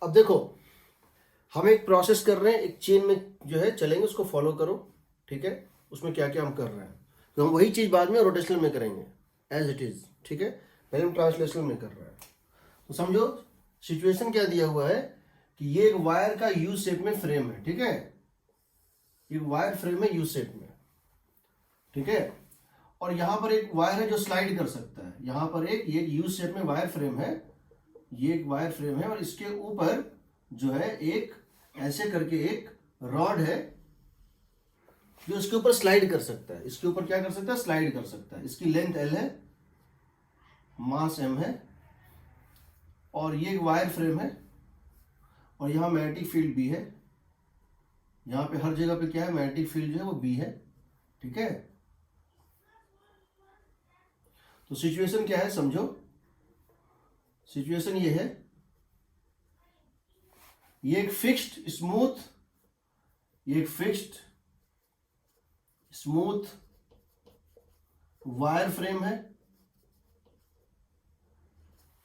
अब देखो, हम एक प्रोसेस कर रहे हैं, एक चेन में जो है चलेंगे, उसको फॉलो करो, ठीक है। उसमें क्या क्या हम कर रहे हैं, तो हम वही चीज बाद में रोटेशनल में करेंगे एज इट इज, ठीक है। पहले हम ट्रांसलेशनल में कर रहे हैं। तो समझो सिचुएशन क्या दिया हुआ है कि ये एक वायर का यू शेप में फ्रेम है, ठीक है। एक वायर फ्रेम है यू शेप में, ठीक है। और यहां पर एक वायर है जो स्लाइड कर सकता है। यहां पर एक ये यू शेप में वायर फ्रेम है, ये एक वायर फ्रेम है, और इसके ऊपर जो है एक ऐसे करके एक रॉड है जो इसके ऊपर स्लाइड कर सकता है। इसके ऊपर क्या कर सकता है, स्लाइड कर सकता है। इसकी लेंथ एल है, मास एम है, और ये एक वायर फ्रेम है, और यहां मैग्नेटिक फील्ड बी है। यहां पे हर जगह पे क्या है, मैग्नेटिक फील्ड जो है वो बी है, ठीक है। तो सिचुएशन क्या है समझो, सिचुएशन ये है, ये एक फिक्स्ड स्मूथ, ये एक फिक्स्ड स्मूथ वायर फ्रेम है,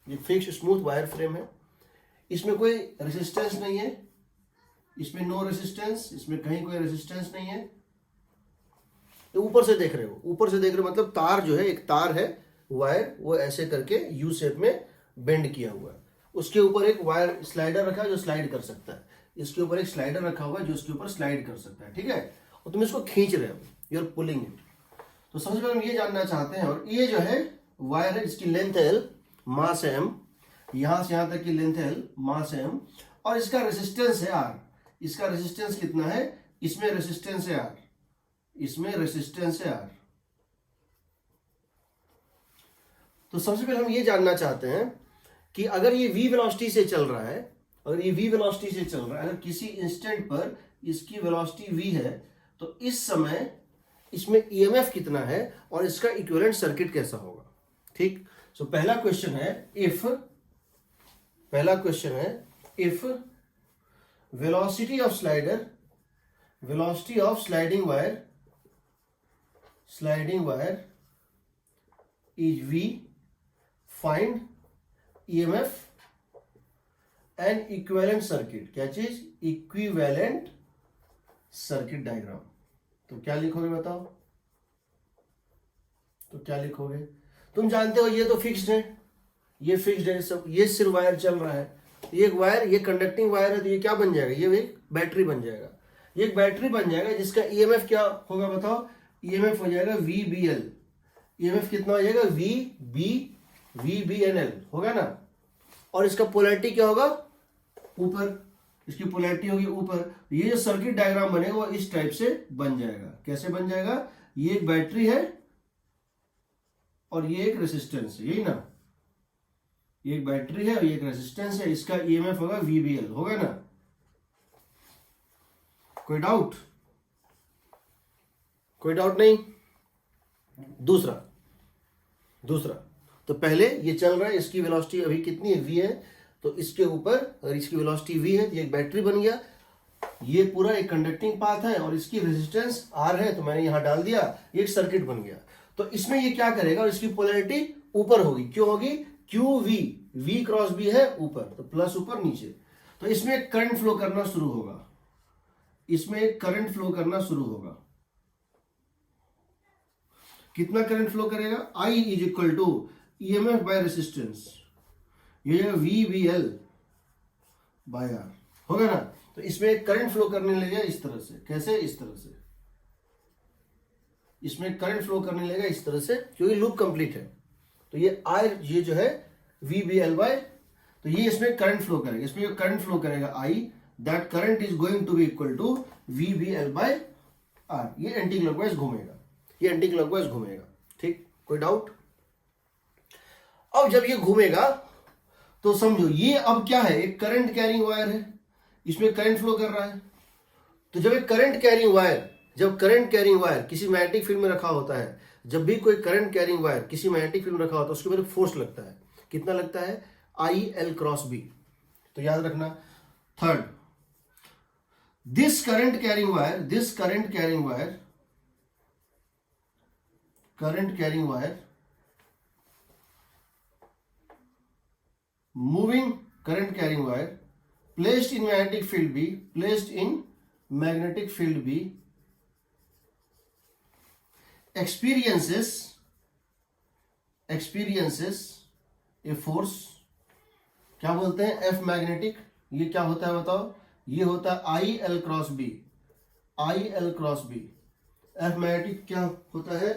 ये फिक्स्ड स्मूथ वायर फ्रेम है। इसमें कोई रेजिस्टेंस नहीं है, इसमें नो रेजिस्टेंस, इसमें कहीं कोई रेजिस्टेंस नहीं है। तो ऊपर से देख रहे हो, ऊपर से देख रहे हो मतलब तार जो है, एक तार है वायर, वो ऐसे करके यू शेप में बेंड किया हुआ है। उसके ऊपर एक वायर स्लाइडर रखा है जो स्लाइड कर सकता है। इसके ऊपर एक स्लाइडर रखा हुआ है जो इसके ऊपर स्लाइड कर सकता है, ठीक है। और तुम इसको खींच रहे हो, यू आर पुलिंग इट। तो सबसे पहले हम ये जानना चाहते हैं, और ये जो है वायर है, इसकी लेंथ है एल, मास है एम, यहां से यहां तक की लेंथ है एल, मास है एम, और इसका रेसिस्टेंस है आर। इसका रेसिस्टेंस कितना है, इसमें रेसिस्टेंस है आर, इसमें रेसिस्टेंस है आर। तो सबसे पहले हम ये जानना चाहते हैं कि अगर ये v वेलोसिटी से चल रहा है, अगर ये v वेलोसिटी से चल रहा है, अगर किसी इंस्टेंट पर इसकी वेलोसिटी v है, तो इस समय इसमें ईएमएफ कितना है और इसका इक्विवेलेंट सर्किट कैसा होगा, ठीक। सो पहला क्वेश्चन है, इफ, पहला क्वेश्चन है, if velocity of slider, velocity of sliding wire, sliding wire is v, find EMF and equivalent circuit. क्या चीज, इक्विवेलेंट सर्किट डायग्राम। तो क्या लिखोगे बताओ, तो क्या लिखोगे। तुम जानते हो ये तो फिक्स्ड है, ये फिक्स्ड है सब, ये सिर्फ वायर चल रहा है। ये एक वायर, ये कंडक्टिंग वायर है, तो ये क्या बन जाएगा, ये एक बैटरी बन जाएगा। ये एक बैटरी बन जाएगा जिसका ईएमएफ क्या होगा बताओ, ईएमएफ हो जाएगा VBL। ईएमएफ कितना हो जाएगा, VBNL होगा ना। और इसका पोलैरिटी क्या होगा, ऊपर, इसकी पोलैरिटी होगी ऊपर। ये जो सर्किट डायग्राम बनेगा वो इस टाइप से बन जाएगा। कैसे बन जाएगा, ये एक बैटरी है और ये एक रेसिस्टेंस है, यही ना। ये एक बैटरी है और ये एक रेसिस्टेंस है, इसका ईएमएफ होगा VBL, होगा ना। कोई डाउट, कोई डाउट नहीं। दूसरा, दूसरा तो पहले ये चल रहा है, इसकी वेलोसिटी अभी कितनी है, v है। तो इसके ऊपर अगर इसकी वेलोसिटी v है, तो ये एक बैटरी बन गया। ये पूरा एक कंडक्टिंग पाथ है और इसकी रेजिस्टेंस r है, तो मैंने यहां डाल दिया, ये एक सर्किट बन गया। तो इसमें ये क्या करेगा, और इसकी पोलैरिटी ऊपर होगी, क्यों होगी, QV, V क्रॉस B है ऊपर, तो प्लस ऊपर नीचे। तो इसमें एक करंट फ्लो करना शुरू होगा, इसमें एक करंट फ्लो करना शुरू होगा। कितना करंट फ्लो करेगा, I is equal to EMF by resistance, ये VBL बाय R, होगा ना। तो इसमें एक करंट फ्लो करने लगेगा इस तरह से, कैसे, इस तरह से। इसमें करंट फ्लो करने लगेगा इस तरह से, क्योंकि लूप कंप्लीट है। तो ये I, ये जो है VBL बाय, तो ये इसमें करंट फ्लो करेगा, इसमें करंट फ्लो करेगा I, that current is going to be equal to VBL by R। ये एंटी क्लॉकवाइज घूमेगा, ये एंटी क्लॉकवाइज घूमेगा, ठीक। कोई डाउट। अब जब ये घूमेगा तो समझो ये अब क्या है, एक करंट कैरिंग वायर है, इसमें करंट फ्लो कर रहा है। तो जब एक करंट कैरिंग वायर, जब करंट कैरिंग वायर किसी मैग्नेटिक फील्ड में रखा होता है, जब भी कोई करंट कैरिंग वायर किसी मैग्नेटिक फील्ड में रखा होता है, उसके ऊपर फोर्स लगता है। कितना लगता है, IL क्रॉस B। तो याद रखना। Third, this current carrying wire, this current carrying wire, current carrying wire, moving current carrying wire placed in magnetic field B, placed in magnetic field B experiences a force, क्या बोलते हैं, F magnetic. ये क्या होता है बताओ, ये होता है I L cross b, I L cross b. F magnetic क्या होता है,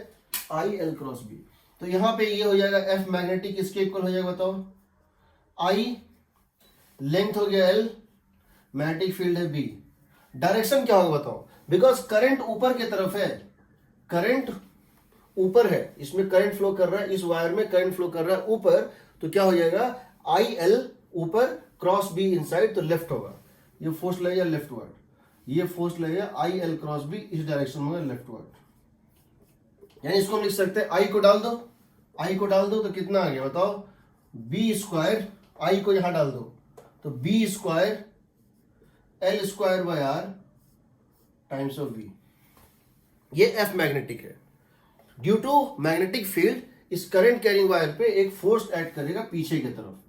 I L क्रॉस बी। तो यहां पे ये हो जाएगा F मैग्नेटिक, इसके इक्वल हो जाएगा बताओ, I लेंथ हो गया L, मैग्नेटिक फील्ड है B। डायरेक्शन क्या होगा बताओ, बिकॉज करंट ऊपर की तरफ है, करंट ऊपर है, इसमें करंट फ्लो कर रहा है, इस वायर में करंट फ्लो कर रहा है ऊपर, तो क्या हो जाएगा, आई एल ऊपर क्रॉस बी इनसाइड, तो लेफ्ट होगा। ये फोर्स लगेगा लेफ्ट वर्ड, ये फोर्स लगेगा आई एल क्रॉस बी, इस डायरेक्शन में होगा लेफ्ट वर्ड। यानी इसको हम लिख सकते हैं, आई को डाल दो, आई को डाल दो तो कितना आ गया बताओ, बी स्क्वायर, आई को यहां डाल दो तो b square L square by r times of v. ये एफ मैग्नेटिक है। ड्यू टू मैग्नेटिक फील्ड इस करंट कैरिंग वायर पे एक फोर्स ऐड करेगा पीछे की तरफ।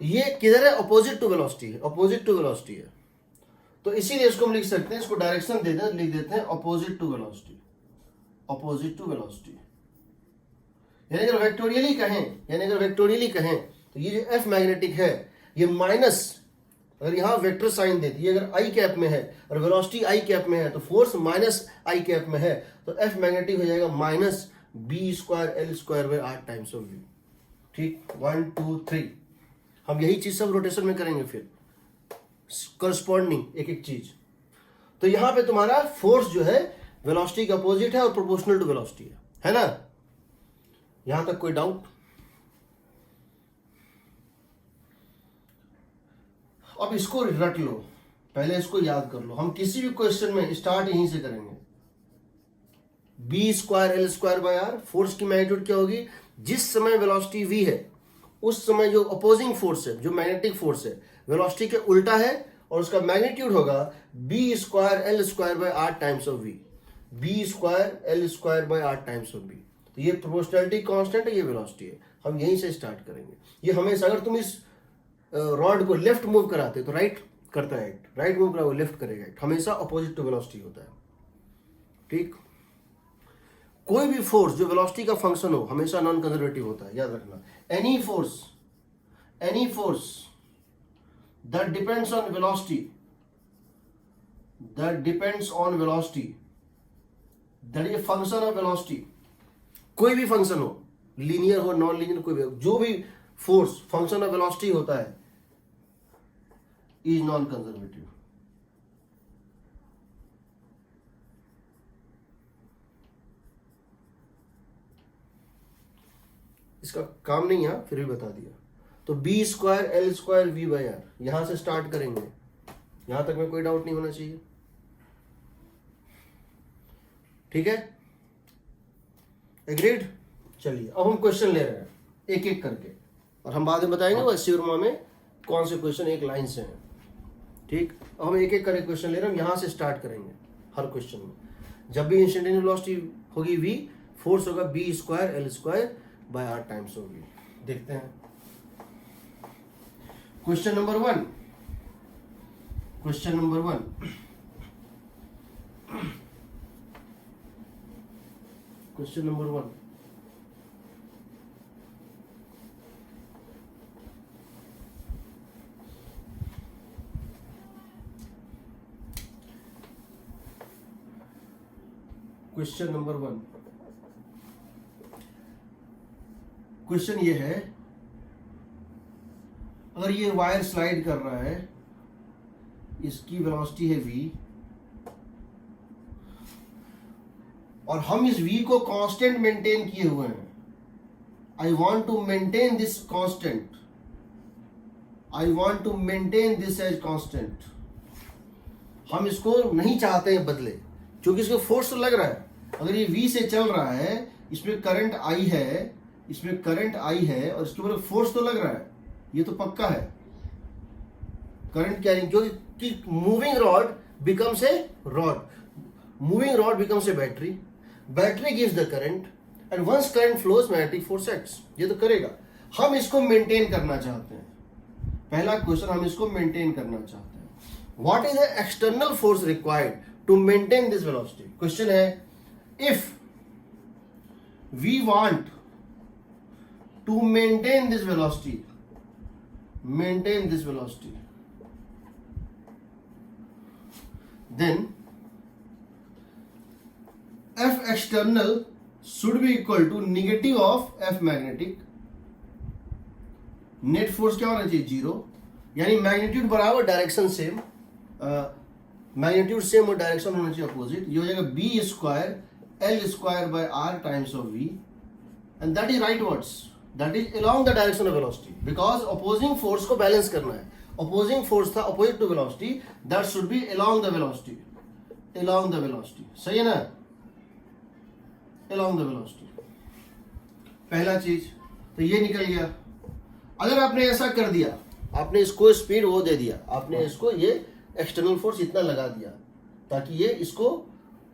ये किधर है, अपोजिट टू वेलोसिटी है, अपोजिट टू वेलोसिटी है। तो इसीलिए इसको हम लिख सकते हैं, इसको डायरेक्शन दे दें, लिख देते हैं opposite to velocity, opposite to velocity. यानी अगर वेक्टोरियली कहें तो ये जो एफ मैग्नेटिक है ये माइनस, अगर यहां वेक्टर साइन देती है, अगर आई कैप में है और वेलोसिटी आई कैप में है तो फोर्स माइनस आई कैप में है, तो एफ मैग्नेटिक हो जाएगा minus b square L square by r times of v. ठीक, 1 2 3 हम यही चीज सब रोटेशन में करेंगे, फिर करस्पॉन्डिंग एक एक चीज। तो यहां पे तुम्हारा फोर्स जो है वेलोसिटी का अपोजिट है और प्रोपोर्शनल टू वेलोसिटी है ना। यहां तक कोई डाउट? अब इसको रट लो, पहले इसको याद कर लो। हम किसी भी क्वेश्चन में स्टार्ट यहीं से करेंगे। B square L square by r, force की मैग्नीट्यूड क्या होगी, जिस समय वेलोसिटी वी है उस समय जो अपोजिंग फोर्स है, जो मैग्नेटिक फोर्स है, वेलोसिटी के उल्टा है और उसका मैग्नीट्यूड होगा b square L square by r times of v, b square L square by r times of v. तो ये प्रोपोर्शनलिटी कांस्टेंट है, ये वेलोसिटी है। हम यहीं से स्टार्ट करेंगे। ये हमेशा, अगर तुम इस रॉड को लेफ्ट मूव कराते तो राइट करता है, राइट मूव करा वो लेफ्ट करेगा, हमेशा अपोजिट टू वेलोसिटी होता है। ठीक, कोई भी फोर्स जो वेलोसिटी का फंक्शन हो हमेशा नॉन कंजर्वेटिव होता है, याद रखना। Any force that depends on velocity, that is function of velocity, कोई भी फंक्शन हो, लीनियर हो नॉन लीनियर, कोई भी, जो भी फोर्स फंक्शन ऑफ वेलोसिटी होता है इज नॉन कंजर्वेटिव। इसका काम नहीं है, फिर भी बता दिया। तो b square L square v by r, यहां से स्टार्ट करेंगे, यहां तक में कोई डाउट नहीं होना चाहिए। ठीक है, एग्रीड? चलिए अब हम क्वेश्चन ले रहे हैं एक एक करके, और हम बाद में बताएंगे वो शिवरमा में कौन से क्वेश्चन एक लाइन से हैं। ठीक, अब हम एक एक करके क्वेश्चन ले रहे हैं, हम यहां से स्टार्ट करेंगे हर क्वेश्चन में। जब भी इंस्टेंटेनियस वेलोसिटी होगी v, फोर्स होगा b square L square by r times of v. देखते हैं question number 1। Question number 1, question number 1, question number 1। Question ये है, अगर ये वायर स्लाइड कर रहा है, इसकी वेलोसिटी है v, और हम इस v को कांस्टेंट मेंटेन किए हुए हैं। I want to maintain this constant, I want to maintain this as constant. हम इसको नहीं चाहते हैं बदले, क्योंकि इसको फोर्स तो लग रहा है। अगर ये v से चल रहा है, इसमें करंट I है, इसमें करंट I है, और इसके ऊपर फोर्स तो लग रहा है, ये तो पक्का है। करंट कैरिंग, क्योंकि moving rod becomes a rod, moving rod becomes a battery, battery gives the current, and once current flows magnetic force acts. ये तो करेगा। हम इसको मेंटेन करना चाहते हैं। पहला क्वेश्चन, हम इसको मेंटेन करना चाहते हैं। What is the external force required to maintain this velocity? Question है, if we want to maintain this velocity, then F external should be equal to negative of F magnetic. Net force क्या होना चाहिए? Zero, यानी magnitude बराबर direction same, magnitude same और direction होना चाहिए opposite. ये हो जाएगा b square L square by r times of v, and that is right words, that is along the direction of velocity, because opposing force को balance करना है। Opposing force था opposite to velocity, that should be along the velocity, along the velocity, सही है ना? Along the velocity, पहला चीज तो ये निकल गया। अगर आपने ऐसा कर दिया, आपने इसको स्पीड वो दे दिया, आपने इसको ये एक्सटर्नल फोर्स इतना लगा दिया ताकि ये इसको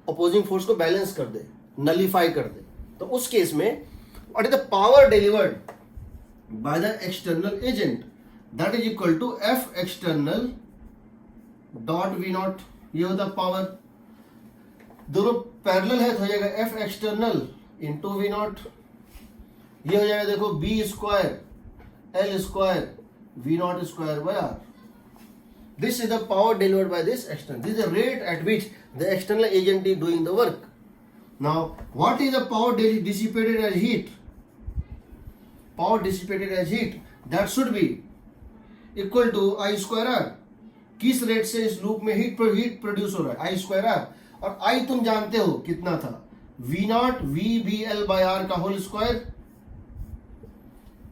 अपोजिंग फोर्स को बैलेंस कर दे, नलीफाई कर दे, तो उस केस में what is the power delivered by the external agent, that is equal to f external dot v naught. ये होता पावर, दोनों पैरेलल है तो हो जाएगा f external into v naught. ये हो जाएगा देखो b square L square v naught square by r. This is the power delivered by this external. This is the rate at which the external agent is doing the work. Now, what is the power dissipated as heat? Power dissipated as heat, that should be equal to I square R. किस rate से इस loop में heat produce हो रहा है? I square R। और I तुम जानते हो कितना था? V naught V B L by R का whole square,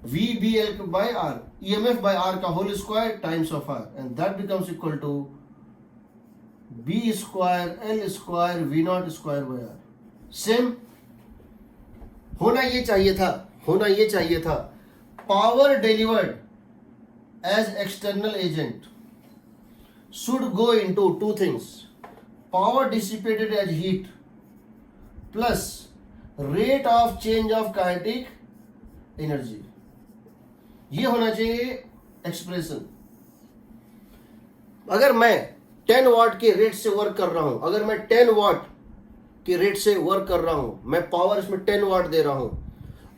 V B L by R, EMF by R का whole square times of R, and that becomes equal to B square L square V naught square by R। Same होना ये चाहिए था, होना ये चाहिए था। Power delivered as external agent should go into two things: power dissipated as heat plus rate of change of kinetic energy। ये होना चाहिए एक्सप्रेशन। अगर मैं 10 वाट के रेट से वर्क कर रहा हूं, अगर मैं 10 वाट के रेट से वर्क कर रहा हूं, मैं पावर इसमें 10 वाट दे रहा हूं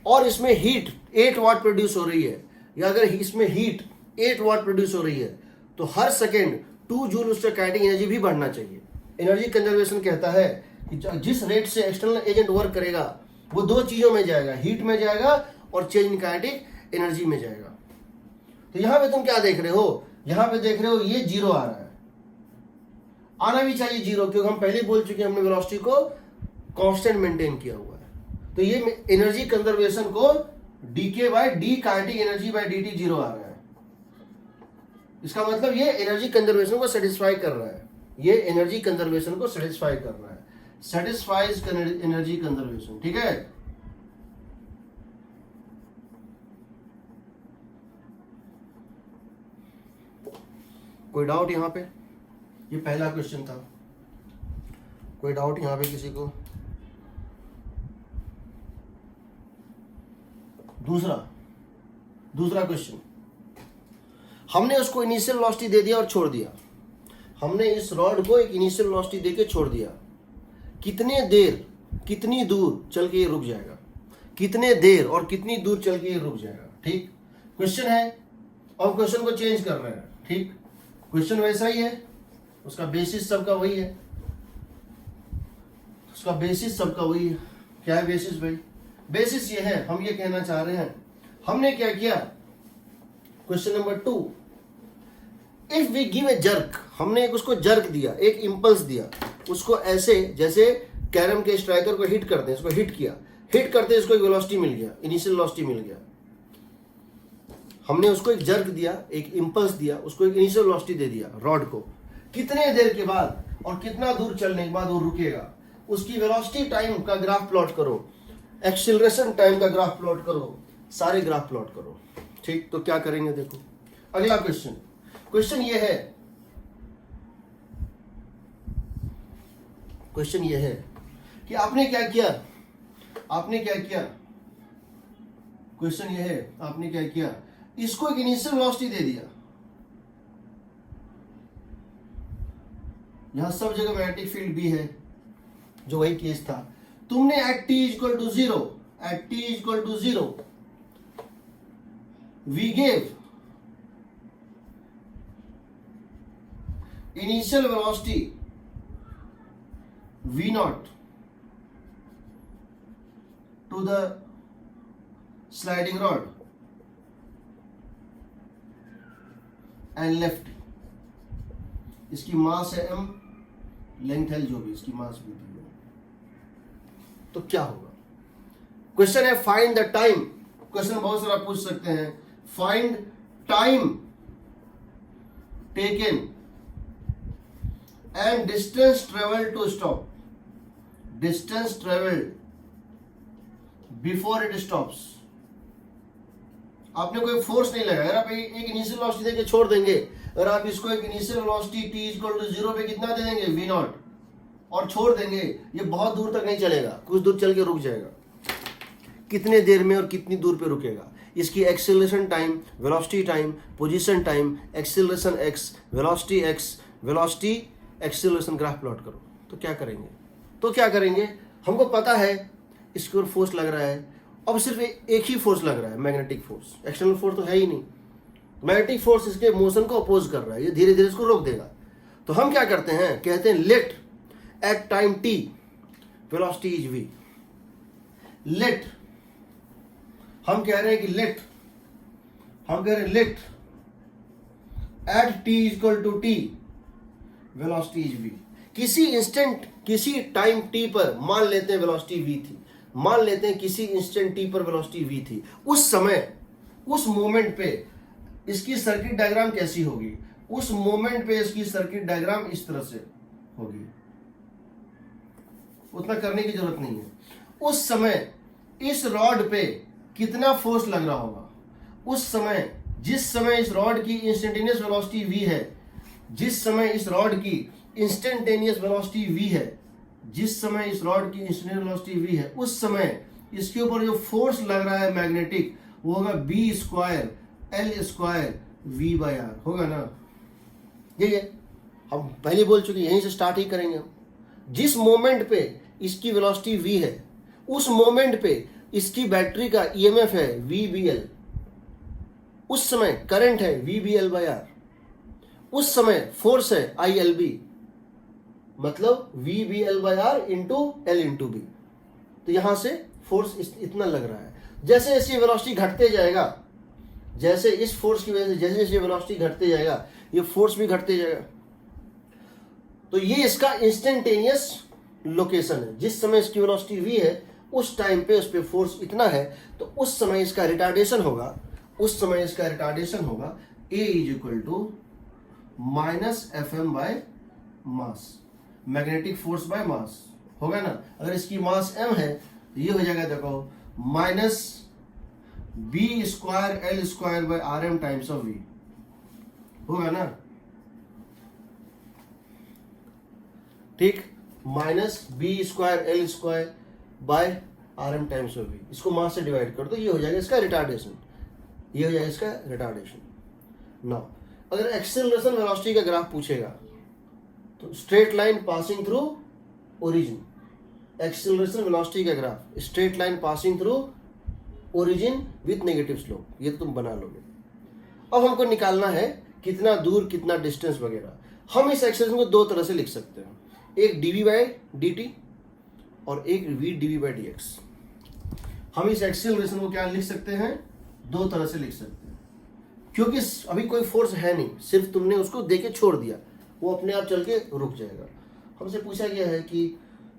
और इसमें हीट 8 वाट प्रोड्यूस हो रही है, या अगर इसमें हीट 8 वाट प्रोड्यूस हो रही है, तो हर सेकेंड 2 जूल उसका काइनेटिक एनर्जी भी बढ़ना चाहिए। एनर्जी कंजर्वेशन कहता है कि जिस रेट से एक्सटर्नल एजेंट वर्क करेगा वो दो चीजों में जाएगा, हीट में जाएगा और चेंज इन काइनेटिक एनर्जी में जाएगा। तो यहां पे तुम क्या देख रहे हो? यहां पे देख रहे हो ये जीरो आ रहा है, आना भी चाहिए जीरो, क्योंकि हम पहले बोल चुके हैं हमने वेलोसिटी को कांस्टेंट मेंटेन किया हुआ है। तो ये एनर्जी कंजर्वेशन को d K by d kinetic energy by d t zero आ रहा है। इसका मतलब ये एनर्जी कंजर्वेशन को सेटिस्फाई कर रहा है, ये एनर्जी कंजर्वेशन को सेटिस्फाई कर रहा है, सेटिस्फाइज एनर्जी कंजर्वेशन। ठीक है, कोई डाउट यहां पे? ये पहला क्वेश्चन था, कोई डाउट यहां पे किसी को? दूसरा क्वेश्चन, हमने उसको इनिशियल वेलोसिटी दे दिया और छोड़ दिया, हमने इस रॉड को एक इनिशियल वेलोसिटी देके छोड़ दिया। कितने देर, कितनी दूर चल के ये रुक जाएगा, कितने देर और कितनी दूर चल के ये रुक जाएगा? ठीक क्वेश्चन है, और क्वेश्चन को चेंज कर रहे हैं। ठीक, क्वेश्चन वैसा ही है, उसका बेसिस सबका वही है, उसका बेसिस सबका वही है। क्या है बेसिस भाई? बेसिस ये है, हम ये कहना चाह रहे हैं, हमने क्या किया? Question number 2, if we give a jerk, हमने एक उसको जर्क दिया, एक इंपल्स दिया उसको, ऐसे जैसे कैरम के स्ट्राइकर को हिट करते हैं, इसको हिट किया, हिट करते इसको एक वेलोसिटी मिल गया, इनिशियल वेलोसिटी मिल गया। हमने उसको एक जर्क दिया, एक इंपल्स दिया, उसको एक इनिशियल वेलोसिटी दे दिया रॉड को। कितने देर के बाद और कितना दूर चलने के बाद वो रुकेगा, उसकी वेलोसिटी टाइम का ग्राफ प्लॉट करो, एक्सीलरेशन टाइम का ग्राफ प्लॉट करो, सारे ग्राफ प्लॉट करो। ठीक, तो क्या करेंगे देखो। अगला क्वेश्चन, क्वेश्चन ये है, क्वेश्चन ये है कि आपने क्या किया, आपने क्या किया? क्वेश्चन ये है, आपने क्या किया, इसको एक इनिशियल वेलोसिटी दे दिया, यहां सब जगह मैग्नेटिक फील्ड भी है, जो वही केस था। तुमने at t equal to zero, at t equal to zero we gave initial velocity v naught to the sliding rod and left, इसकी मास है m, लेंथ है जो भी इसकी मास भी दी है, तो क्या होगा। क्वेश्चन है फाइंड द टाइम, क्वेश्चन बहुत सारा पूछ सकते हैं, find time taken and distance travel to stop, distance travel before it stops. आपने कोई फोर्स नहीं लगाया, अगर आप एक इनिशियल वेलोसिटी देके छोड़ देंगे, अगर आप इसको एक initial velocity t equal to 0 पे कितना दे देंगे, v नॉट, और छोड़ देंगे, ये बहुत दूर तक नहीं चलेगा, कुछ दूर चल के रुक जाएगा। कितने देर में और कितनी दूर पे रुकेगा, इसकी acceleration time, velocity time, position time, acceleration x, velocity acceleration graph plot करो। तो क्या करेंगे, हमको पता है इसके ऊपर फोर्स लग रहा है, अब सिर्फ एक ही फोर्स लग रहा है, मैग्नेटिक फोर्स, एक्सटर्नल फोर्स तो है ही नहीं। मैग्नेटिक फोर्स इसके मोशन को अपोज कर रहा है, ये धीरे धीरे इसको रोक देगा। तो हम क्या करते हैं, कहते हैं let at time t velocity is v, let, हम कह रहे हैं कि let at t equal to t velocity is v। किसी इंस्टेंट, किसी टाइम t पर मान लेते हैं वेलोसिटी v थी, मान लेते हैं किसी इंस्टेंट t पर वेलोसिटी v थी, उस समय, उस मोमेंट पे इसकी सर्किट डायग्राम कैसी होगी, उस मोमेंट पे इसकी सर्किट डायग्राम इस तरह से होगी, उतना करने की जरूरत नहीं है। उस समय इस रॉड पे कितना फोर्स लग रहा होगा, उस समय, जिस समय इस रॉड की इंस्टेंटेनियस वेलोसिटी v है, जिस समय इस रॉड की इंस्टेंटेनियस वेलोसिटी v है, जिस समय इस रॉड की इंस्टेंटेनियस वेलोसिटी v है, उस समय इसके ऊपर जो फोर्स लग रहा है मैग्नेटिक, वो होगा b square l square v by r, होगा ना। यही है, हम पहले बोल चुके, यहीं से स्टार्ट ही करेंगे हम। जिस मोमेंट पे इसकी वेलोसिटी v है, उस मोमेंट पे इसकी बैटरी का ईएमएफ है VBL, उस समय करंट है VBL बाय R, उस समय फोर्स है ILB, मतलब VBL by R into L into B। तो यहां से फोर्स इतना लग रहा है। जैसे जैसे वेलोसिटी घटते जाएगा, जैसे इस फोर्स की वजह से जैसे जैसे वेलोसिटी घटते जाएगा, ये फोर्स भी घटते जाएगा। तो ये इसका इंस्टेंटेनियस लोकेशन है, जिस समय इसकी वेलोसिटी v है, उस टाइम पे उस पे फोर्स इतना है, तो उस समय इसका रिटार्डेशन होगा, a is equal to minus FM by mass, magnetic force by mass, होगा ना। अगर इसकी मास m है तो ये हो जाएगा, देखो, minus b square l square by RM times of v, होगा ना, ठीक, minus b square l square by RM times of v, इसको मास से डिवाइड कर दो, ये हो जाएगा इसका रिटार्डेशन, ये हो जाएगा इसका रिटार्डेशन। नाउ अगर एक्सेलरेशन वेलोसिटी का ग्राफ पूछेगा, तो straight line passing through origin, acceleration velocity का graph, straight line passing through origin with negative slope, ये तुम बना लोगे। अब हमको निकालना है कितना दूर, कितना डिस्टेंस वगैरह। हम इस एक्सेलरेशन को दो तरह से लिख सकते हैं, एक dv बाय dt और एक v dv बाय dx। हम इस एक्सेलरेशन को क्या लिख सकते हैं, दो तरह से लिख सकते हैं, क्योंकि अभी कोई फोर्स है नहीं, सिर्फ तुमने उसको देके छोड़ दिया, वो अपने आप चल के रुक जाएगा। हमसे पूछा गया है कि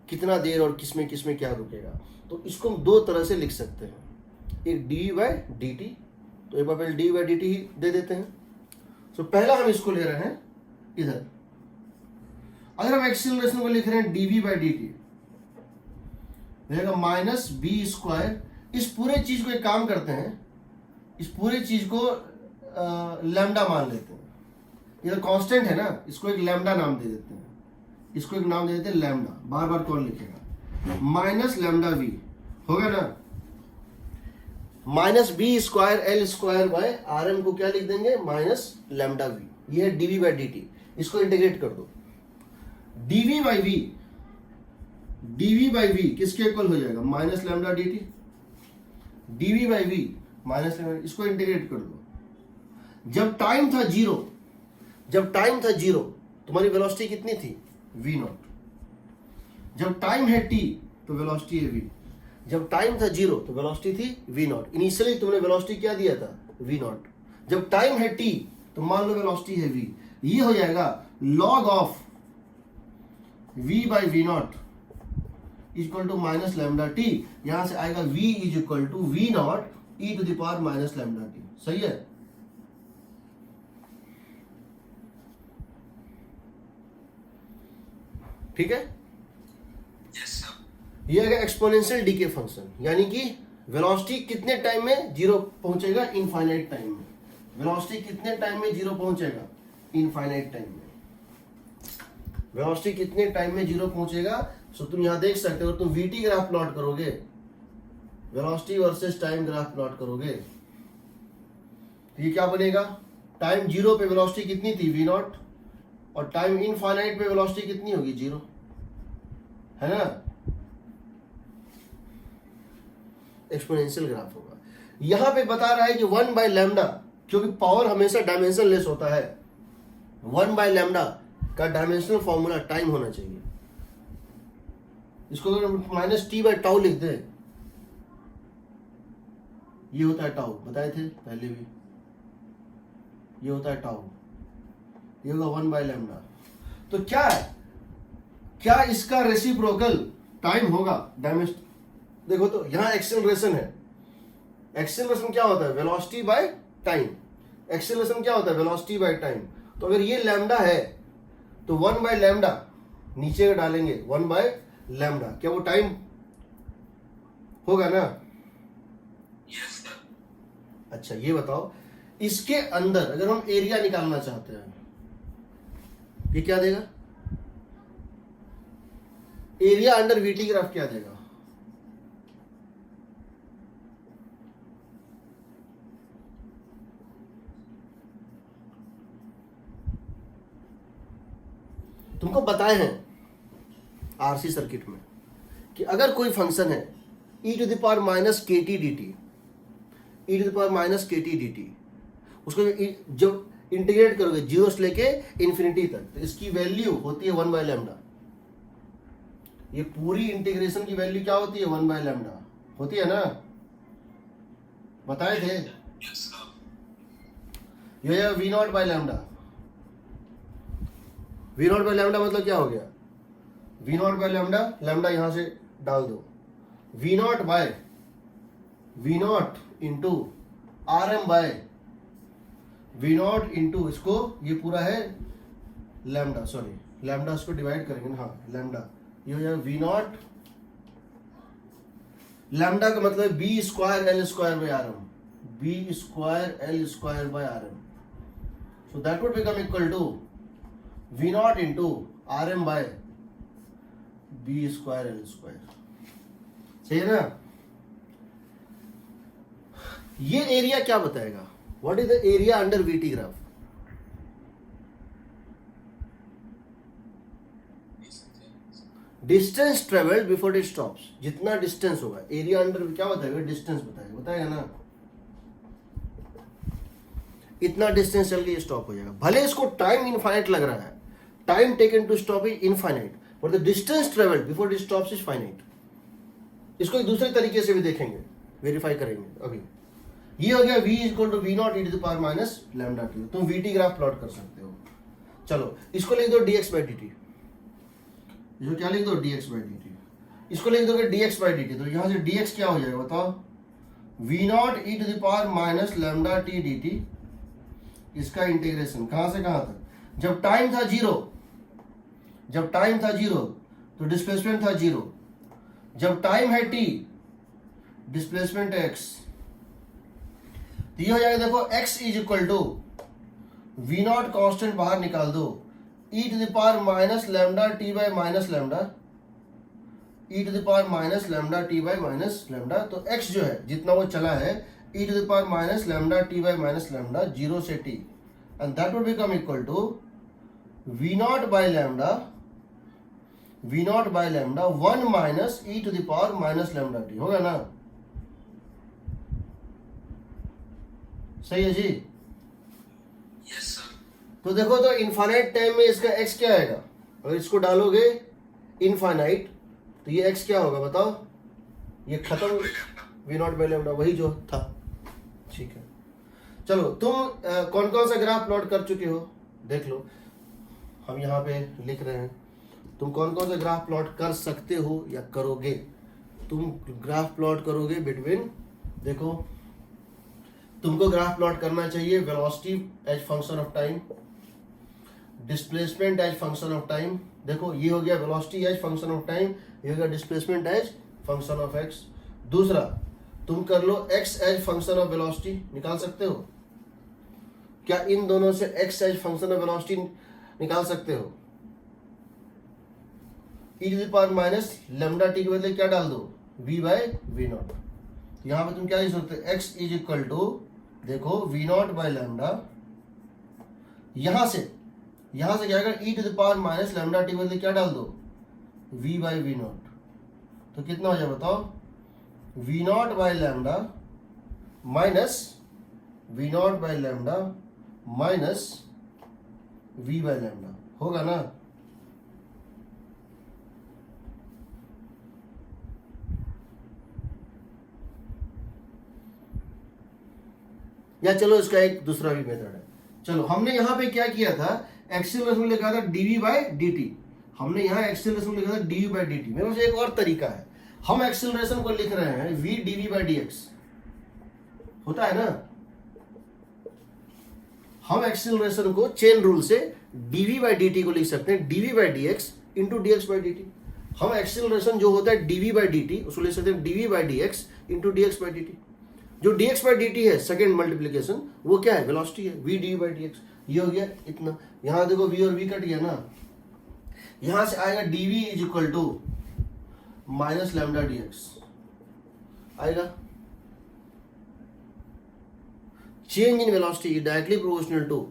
कितना देर और किसमें किसमें क्या रुकेगा, तो इसको हम दो तरह से लिख सकते हैं, एक dv बाय dt, तो एक बार पहले dv बाय dt ही दे देते हैं। तो पहला हम इसको ले रहे हैं इधर, अगर हम एक्सेलरेशन को लिख रहे हैं dv बाय dt, रहेगा माइनस b स्क्वायर। इस पूरे चीज को एक काम करते हैं, इस पूरे चीज को लैम्डा मान लेते हैं, ये कांस्टेंट है ना, इसको एक लैम्डा नाम दे देते हैं, इसको एक नाम दे देते हैं लैम्डा, बार बार कौन लिखेगा, माइनस लैम्डा v, होगा ना। Minus b square L square by r m को क्या लिख देंगे, माइनस लैम्डा वी। ये है डीवी बाई डी टी। इसको इंटीग्रेट कर दो, डीवी बाई वी किसके इक्वल हो जाएगा, minus lambda d t. Dv by v minus lambda, इसको इंटीग्रेट कर दो। जब टाइम था जीरो तुम्हारी वेलोसिटी कितनी थी, वी नॉट। जब टाइम है टी तो वेलोसिटी है वी। जब टाइम था जीरो तो वेलोसिटी थी वी नॉट। इनिशियली तुमने वेलोसिटी क्या दिया था, वी नॉट। जब टाइम है टी तो मान लो वेलोसिटी है वी। ये हो जाएगा log of v by v naught equal to minus lambda t. यहां से आएगा v is equal to v naught e to the power minus lambda T. सही है। ठीक है, ये है एक्सपोनेंशियल डीके फंक्शन, यानी कि वेलोसिटी कितने टाइम में जीरो पहुंचेगा, इनफाइनाइट टाइम में। वेलोसिटी कितने टाइम में जीरो पहुंचेगा, इनफाइनाइट टाइम में। वेलोसिटी कितने टाइम में जीरो पहुंचेगा, सो तुम यहां देख सकते हो। तुम वीटी ग्राफ प्लॉट करोगे, velocity versus time graph plot करोगे, तो ये क्या बनेगा, टाइम जीरो पे वेलोसिटी कितनी थी, वी नॉट, और टाइम इनफाइनाइट पे वेलोसिटी कितनी होगी, जीरो, है ना। एक्सपोनेंशियल ग्राफ होगा। यहां पे बता रहा है कि 1 बाय लैम्डा, क्योंकि पावर हमेशा डायमेंशन लेस होता है, 1 बाय लैम्डा का डायमेंशनल फॉर्मूला टाइम होना चाहिए। इसको अगर माइनस टी बाय टाउ लिख दे, ये होता है टाउ, बताए थे पहले भी, ये होता है टाउ, ये होगा 1 बाय लैम्डा। तो क्या है, क्या इसका रेसिप्रोकल टाइम होगा, डायमेंशन। देखो तो यहां एक्सेलरेशन है, एक्सेलरेशन क्या होता है, वेलोसिटी बाय टाइम। एक्सेलरेशन क्या होता है, वेलोसिटी बाय टाइम। तो अगर ये लैम्डा है तो 1 बाय लैम्डा नीचे डालेंगे, 1 बाय लैम्डा, क्या वो टाइम होगा ना। Yes sir. अच्छा ये बताओ, इसके अंदर अगर हम एरिया निकालना चाहते हैं, ये क्या देगा, एरिया अंडर वीटी ग्राफ क्या देगा, तुमको बताए हैं आरसी सर्किट में कि अगर कोई फंक्शन है e to the power minus k t d t, e to the power minus k t d t, उसको जब इंटीग्रेट करोगे जीरो से लेके इन्फिनिटी तक, तो इसकी वैल्यू होती है 1 बाय लैम्डा। ये पूरी इंटीग्रेशन की वैल्यू क्या होती है, 1 बाय लैम्डा होती है ना, बताए थे। Yes sir. ये v naught by lambda. V naught by lambda मतलब क्या हो गया, v naught by lambda, lambda यहां से डाल दो, v naught by v naught into r m by v naught into, इसको ये पूरा है लैम्डा, सॉरी लैम्डा इसको डिवाइड करेंगे ना, हाँ लैम्डा, ये हो जाएगा वी नॉट, लैम्डा का मतलब है b square L square by r m, b square L square by r m, so that would become equal to v naught into r m by B square L square. सही है ना। ये area क्या बताएगा, what is the area under vt graph, distance travelled before it stops. जितना distance होगा, area under क्या बताएगा, डिस्टेंस बताएगा, बताएगा ना, इतना डिस्टेंस चल के ये स्टॉप हो जाएगा। भले इसको टाइम इनफाइनाइट लग रहा है, time taken to stop is infinite, but the distance travelled before it stops is finite. इसको एक दूसरे तरीके से भी देखेंगे, वेरीफाई करेंगे अभी। ये हो गया v equal to v naught e to the power minus lambda t. तुम वीटी ग्राफ प्लॉट कर सकते हो। चलो इसको लिख दो dx बाई डी टी, इसको क्या लिख दो, dx बाई डी टी। इसको लिख दोगे dx बाई डी टी, तो यहां से dx क्या हो जाएगा बताओ, v naught e to the power minus lambda t d t. इसका इंटीग्रेशन कहां से कहां तक, जब टाइम था जीरो, जब टाइम था जीरो तो डिस्प्लेसमेंट था जीरो, जब टाइम है टी डिस्प्लेसमेंट है एक्स। तो ये हो जाएगा, देखो x is equal to v naught constant बाहर निकाल दो, e to the power minus lambda t by minus lambda e to the power minus lambda t by minus lambda, तो एक्स जो है जितना वो चला है e to the power minus lambda t by minus lambda 0 से t, and that would become equal to v naught by lambda 1 minus e to the power minus lambda T, होगा ना? सही है जी? Yes, sir. तो देखो तो infinite time में इसका x क्या आएगा? अगर इसको डालोगे इनफाइनाइट तो ये x क्या होगा बताओ? ये खत्म, वी नॉट बाई लैम्डा, वही जो था। ठीक है, चलो तुम कौन कौन सा ग्राफ प्लॉट कर चुके हो देख लो, हम यहाँ पे लिख रहे हैं। तुम कौन कौन सा ग्राफ प्लॉट कर सकते हो या करोगे? तुम ग्राफ प्लॉट करोगे बिटवीन, देखो तुमको ग्राफ प्लॉट करना चाहिए velocity as function of time, displacement as function of time. देखो ये हो गया velocity as function of time, ये हो गया displacement as function of x. दूसरा तुम कर लो x as function of velocity, निकाल सकते हो क्या? इन दोनों से x as function of velocity निकाल सकते हो? E to the power minus lambda t के बदले क्या डाल दो? V by v not. यहां पे तुम क्या लिख सकते हो? एक्स इज इक्वल टू, देखो वी नॉट बाई लैम्डा, यहां से क्या आएगा? E to the power minus lambda t बदले क्या डाल दो? V by v naught. तो कितना हो जाए बताओ? V naught by lambda minus v naught by lambda minus v by lambda, होगा ना? या चलो इसका एक दूसरा भी मेथड है। चलो हमने यहां पे क्या किया था? एक्सेलरेशन लिखा था dv बाई dt, हमने यहाँ एक्सेलरेशन लिखा था dv बाई dt। मेरे पास एक और तरीका है, हम एक्सेलरेशन को लिख रहे हैं v dv बाई dx, होता है ना? हम एक्सेलरेशन को चेन रूल से dv बाई dt को लिख सकते हैं dv by dx into dx by dt। हम एक्सेलरेशन जो होता है dv बाई dt उसको लिख सकते हैं dv by dx into dx by dt। जो dx बाई dt है सेकेंड मल्टीप्लीकेशन, वो क्या है? वेलोसिटी है, v dv बाई dx। ये हो गया इतना, यहां देखो v और v कट गया ना, यहां से आएगा dv is equal to minus lambda dx आएगा। Change in velocity is directly proportional to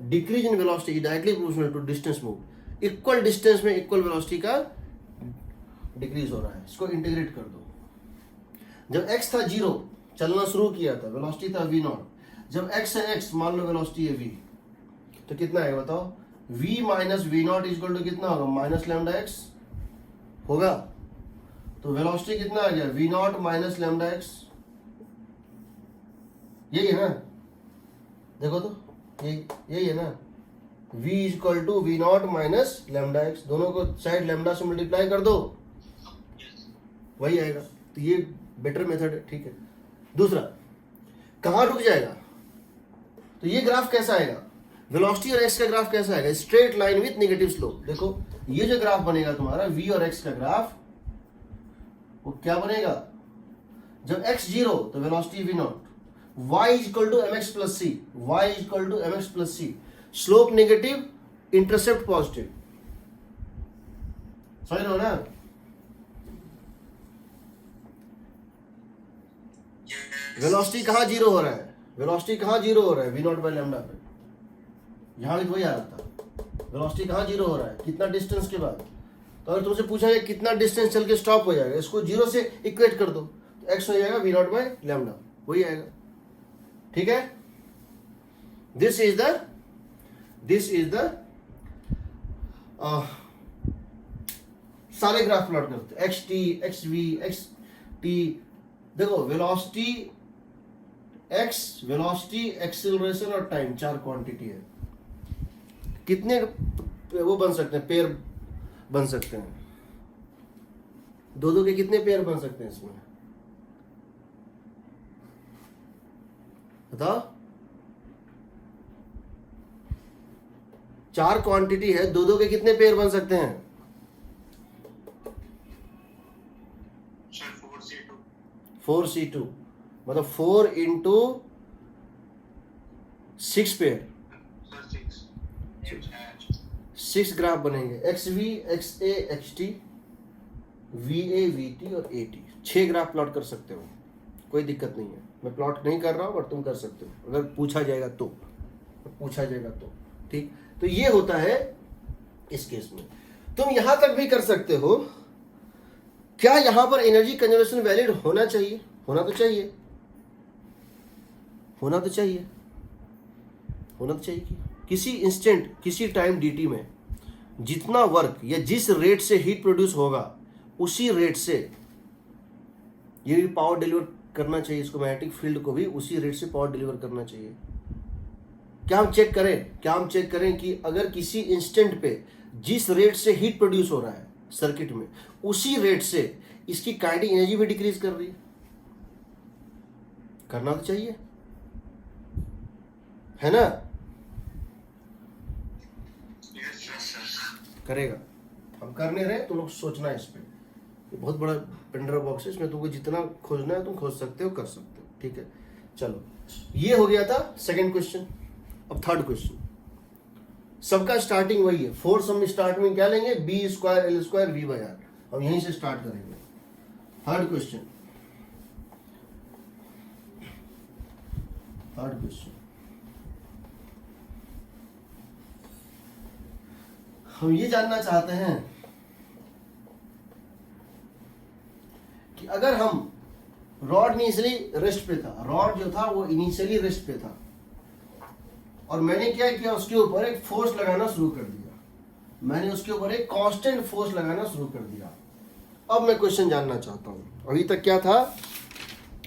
decrease in velocity is directly proportional to distance move. Equal distance में इक्वल वेलोसिटी का डिक्रीज हो रहा है, इसको इंटीग्रेट कर दो। जब x था 0, चलना शुरू किया था, वेलोसिटी था v नॉट। जब x है x, मान लो वेलोसिटी है v, तो कितना है बताओ? v minus v naught is equal to कितना होगा? माइनस लैम्डा x होगा। तो वेलोसिटी कितना आ गया? v not minus lambda x, यही है ना? देखो तो यही है ना? v is equal to v naught minus lambda x, दोनों को साइड लैम्डा से मल्टीप्लाई कर दो, वही आएगा। तो ये बेटर मेथड है, ठीक है। दूसरा कहां रुक जाएगा? तो ये ग्राफ कैसा आएगा? वेलोसिटी और एक्स का ग्राफ कैसा आएगा? Straight line with negative slope. देखो ये जो ग्राफ बनेगा तुम्हारा v और x का ग्राफ, वो क्या बनेगा? जब x 0 तो velocity v naught, y is equal to mx plus c, y is equal to mx plus c, slope negative, intercept positive. समझ रहे हो ना? वेलोसिटी कहाँ 0 हो रहा है? वेलोसिटी कहाँ 0 हो रहा है? वी नॉट बाई लैम्डा पे, यहां भी तो वही आ रहा था। वेलोसिटी कहाँ 0 हो रहा है? कितना डिस्टेंस के बाद? तो अगर तुमसे पूछा जाए कितना डिस्टेंस चल के स्टॉप हो जाएगा, इसको 0 से इक्वेट कर दो, तो x हो जाएगा वी नॉट बाई लैम्डा, वही आएगा। ठीक है, दिस इज द सारे ग्राफ प्लॉट करते हैं, x t, x v, x t. देखो वेलोसिटी एक्स, वेलोसिटी, एक्सेलरेशन और टाइम, 4 क्वांटिटी है। कितने वो बन सकते हैं? पेयर बन सकते हैं, दो के कितने पेयर बन सकते हैं इसमें बताओ? 4 क्वांटिटी है, दो के कितने पेयर बन सकते हैं? Sir, 4C2. 4C2 मतलब 4 इंटू 6 पेयर, Sir, 6. 6 ग्राफ बनेंगे, x v, x a, x t, VA, VT और AT 6 ग्राफ प्लॉट कर सकते हो, कोई दिक्कत नहीं है। मैं प्लॉट नहीं कर रहा हूँ पर तुम कर सकते हो अगर पूछा जाएगा तो, ठीक। तो ये होता है इस केस में। तुम यहां तक भी कर सकते हो, क्या यहां पर एनर्जी कंजर्वेशन वैलिड होना चाहिए? होना तो चाहिए कि किसी इंस्टेंट किसी टाइम dt में जितना वर्क या जिस रेट से हीट प्रोड्यूस होगा उसी रेट से ये भी पावर डिलीवर करना चाहिए, इसको मैग्नेटिक फील्ड को भी उसी रेट से पावर डिलीवर करना चाहिए। क्या हम चेक करें कि अगर किसी इंस्टेंट पे जिस रेट से हीट प्रोड्यूस हो रहा है सर्किट में उसी रेट से इसकी काइनेटिक एनर्जी भी डिक्रीज कर रही है? करना तो चाहिए, है ना? करेगा, हम करने रहे, तुम लोग सोचना इस पे। ये बहुत बड़ा पेंड्रा बॉक्स है, इसमें तुमको जितना खोजना है तुम खोज सकते हो, कर सकते हो, ठीक है। चलो, ये हो गया था सेकंड क्वेश्चन। अब थर्ड क्वेश्चन, सबका स्टार्टिंग वही है, फोर्स हम स्टार्ट में क्या लेंगे? B² L² V/R। हम यहीं से स्टार्ट करेंगे। थर्ड क्वेश्चन, हम ये जानना चाहते हैं कि अगर हम रॉड इनिशियली रेस्ट पे था, रॉड जो था वो इनिशियली रेस्ट पे था और मैंने क्या किया, उसके ऊपर एक फोर्स लगाना शुरू कर दिया, मैंने उसके ऊपर एक कांस्टेंट फोर्स लगाना शुरू कर दिया। अब मैं क्वेश्चन जानना चाहता हूं, अभी तक क्या था,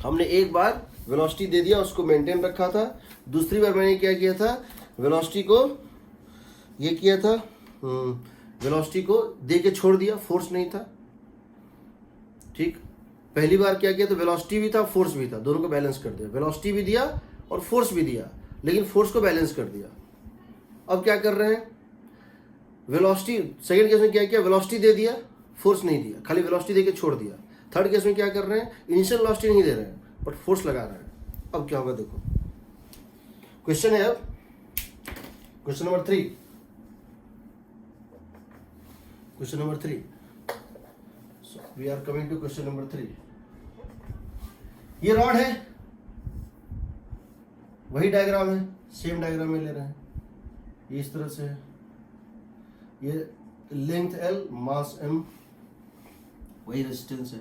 हमने एक बार वेलोसिटी दे दिया, उसको मेंटेन रखा था। दूसरी बार मैंने क्या किया था, वेलोसिटी को ये किया था, वेलोसिटी को दे के छोड़ दिया, फोर्स नहीं था, ठीक। पहली बार क्या किया, तो वेलोसिटी भी था, फोर्स भी था, दोनों को बैलेंस कर दिया, वेलोसिटी भी दिया और फोर्स भी दिया, लेकिन फोर्स को बैलेंस कर दिया। अब क्या कर रहे हैं, वेलोसिटी, सेकंड केस में क्या किया, वेलोसिटी दे दिया, फोर्स नहीं दिया, खाली वेलोसिटी देके छोड़ दिया। थर्ड केस में क्या कर रहे हैं, इनिशियल वेलोसिटी नहीं दे रहे हैं बट फोर्स लगा रहे हैं। अब क्या होगा देखो, क्वेश्चन है अब question number 3। We are coming to question number 3। ये रॉड है, वही डायग्राम है, सेम डायग्राम में ले रहे हैं, ये इस तरह से है, ये लेंथ L, मास M, वही रेजिस्टेंस है।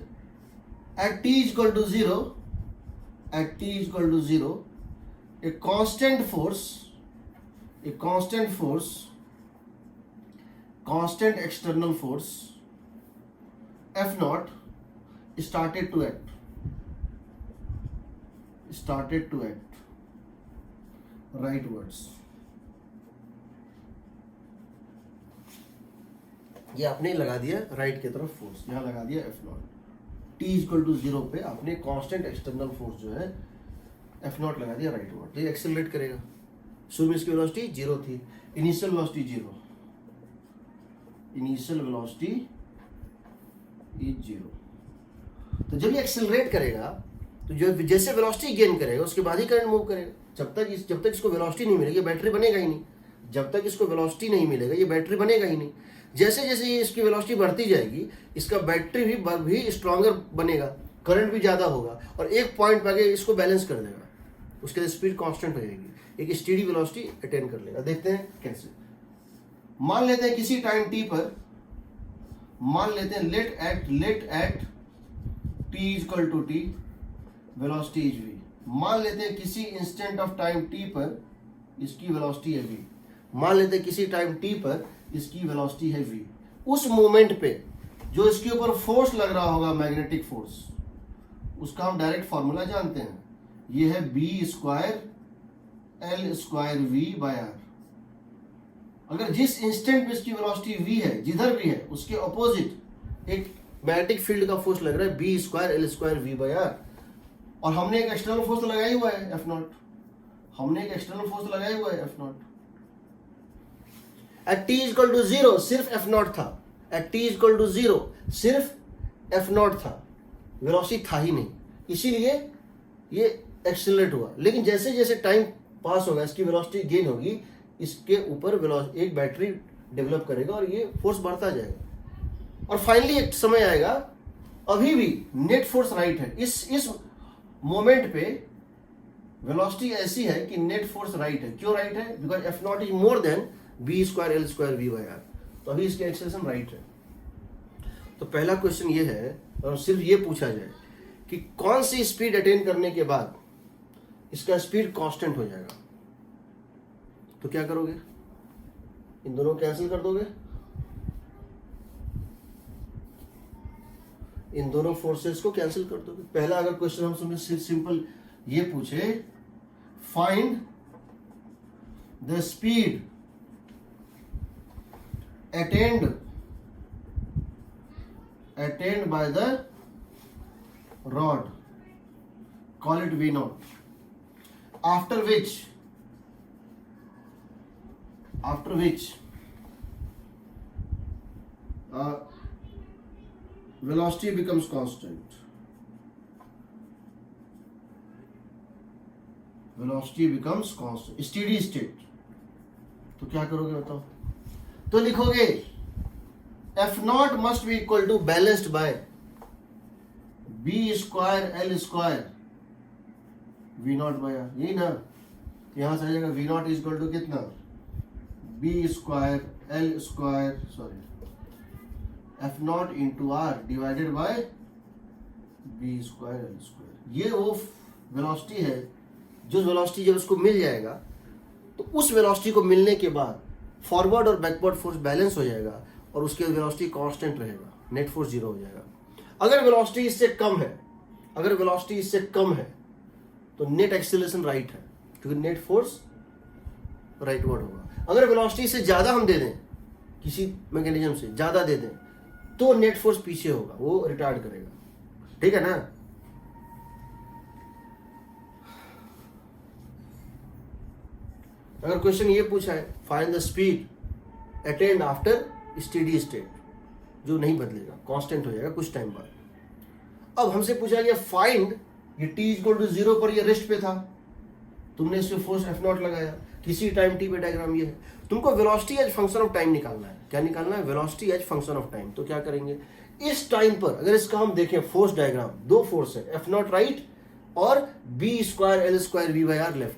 At t equal to 0, a constant external force F0 started to act rightwards। ये आपने लगा दिया राइट की तरफ फोर्स, यहाँ लगा दिया F0। t इक्वल टू 0 पे आपने कांस्टेंट एक्सटर्नल फोर्स जो है F0 लगा दिया राइटवर्ड, ये एक्सेलरेट करेगा। शुरू में इसकी वेलोसिटी 0 थी, इनिशियल वेलोसिटी 0 इज 0। तो जब ये एक्सेलरेट करेगा तो जो जैसे वेलोसिटी गेन करेगा उसके बाद ही करंट मूव करेगा। जब तक इसको वेलोसिटी नहीं मिलेगी बैटरी बनेगा ही नहीं। जब तक इसको वेलोसिटी नहीं मिलेगा ये बैटरी बनेगा ही नहीं। जैसे जैसे ये इसकी वेलोसिटी बढ़ती जाएगी इसका बैटरी भी स्ट्रॉन्गर बनेगा, करंट भी ज़्यादा होगा और एक पॉइंट पे आके इसको बैलेंस कर देगा, उसके स्पीड कांस्टेंट रहेगी, एक स्टेडी वेलोसिटी अटेन कर लेगा। देखते हैं कैसे। मान लेते हैं किसी टाइम t पर, मान लेते हैं let at t equal to t velocity is v। मान लेते हैं किसी इंस्टेंट ऑफ टाइम t पर इसकी वेलोसिटी है v। मान लेते हैं किसी टाइम t पर इसकी वेलोसिटी है v। उस मोमेंट पे जो इसके ऊपर फोर्स लग रहा होगा मैग्नेटिक फोर्स, उसका हम डायरेक्ट फॉर्मूला जानते हैं, ये है B² L²V/R। अगर जिस इंस्टेंट पे इसकी वेलोसिटी v है, जिधर भी है उसके ऑपोजिट एक मैग्नेटिक फील्ड का फोर्स लग रहा है B² L²V/R और हमने एक एक्सटर्नल फोर्स लगाया हुआ है F0। Eight t equal to 0 सिर्फ F0 था। एट t इक्वल टू 0 सिर्फ F0 था, वेलोसिटी था ही नहीं, इसीलिए ये एक्सेलरेट हुआ। लेकिन जैसे जैसे टाइम पास होगा इसकी वेलोसिटी गेन होगी, इसके ऊपर एक बैटरी डेवलप करेगा और ये फोर्स बढ़ता जाएगा। और फाइनली एक समय आएगा, अभी भी नेट फोर्स राइट है, इस मोमेंट पे वेलोसिटी ऐसी है कि नेट फोर्स राइट है। क्यों राइट है? Because f naught is more than b square L square v by r, तो अभी इसकी एक्सेलरेशन राइट है। तो पहला क्वेश्चन ये है, और सिर्फ ये पूछा जाए कि कौन सी स्पीड अटेन करने के बाद इसका स्पीड कांस्टेंट हो जाएगा, तो क्या करोगे? इन दोनों कैंसिल कर दोगे, इन दोनों फोर्सेस को कैंसिल कर दोगे। पहला अगर क्वेश्चन हम सुने सिंपल ये पूछे, find the speed attained by the rod, call it V naught, after which velocity becomes constant, steady state। तो क्या करोगे बताओ? तो लिखोगे F naught must be equal to balanced by B square L square v naught by r, यही ना? यहां से आ जाएगा v naught is equal to कितना? B square L square, sorry F naught into r divided by B square L square. ये वो velocity है, जो वेलोसिटी जब उसको मिल जाएगा तो उस वेलोसिटी को मिलने के बाद फॉरवर्ड और बैकवर्ड फोर्स बैलेंस हो जाएगा और उसके वेलोसिटी कांस्टेंट रहेगा, नेट फोर्स जीरो हो जाएगा। अगर वेलोसिटी इससे कम है तो नेट एक्सीलरेशन राइट है, क्योंकि नेट फोर्स राइटवर्ड होगा। अगर वेलोसिटी से ज्यादा हम दे दें, किसी मैकेनिज्म से ज्यादा दे दें, तो नेट फोर्स पीछे होगा, वो रिटार्ड करेगा। ठीक है ना? अगर क्वेश्चन ये पूछा है, find the speed attend after steady state, जो नहीं बदलेगा, कांस्टेंट हो जाएगा कुछ टाइम बाद। अब हमसे पूछा गया फाइंड, ये t इक्वल टू 0 पर ये रेस्ट पे था, तुमने इस पे फोर्स एफ नॉट लगाया, किसी टाइम t पे डायग्राम ये है, तुमको velocity as function of time निकालना है। क्या निकालना है? Velocity as function of time. तो क्या करेंगे, इस टाइम पर अगर इसका हम देखें फोर्स डायग्राम, दो फोर्स है, एफ नॉट राइट और b square L square v by r left.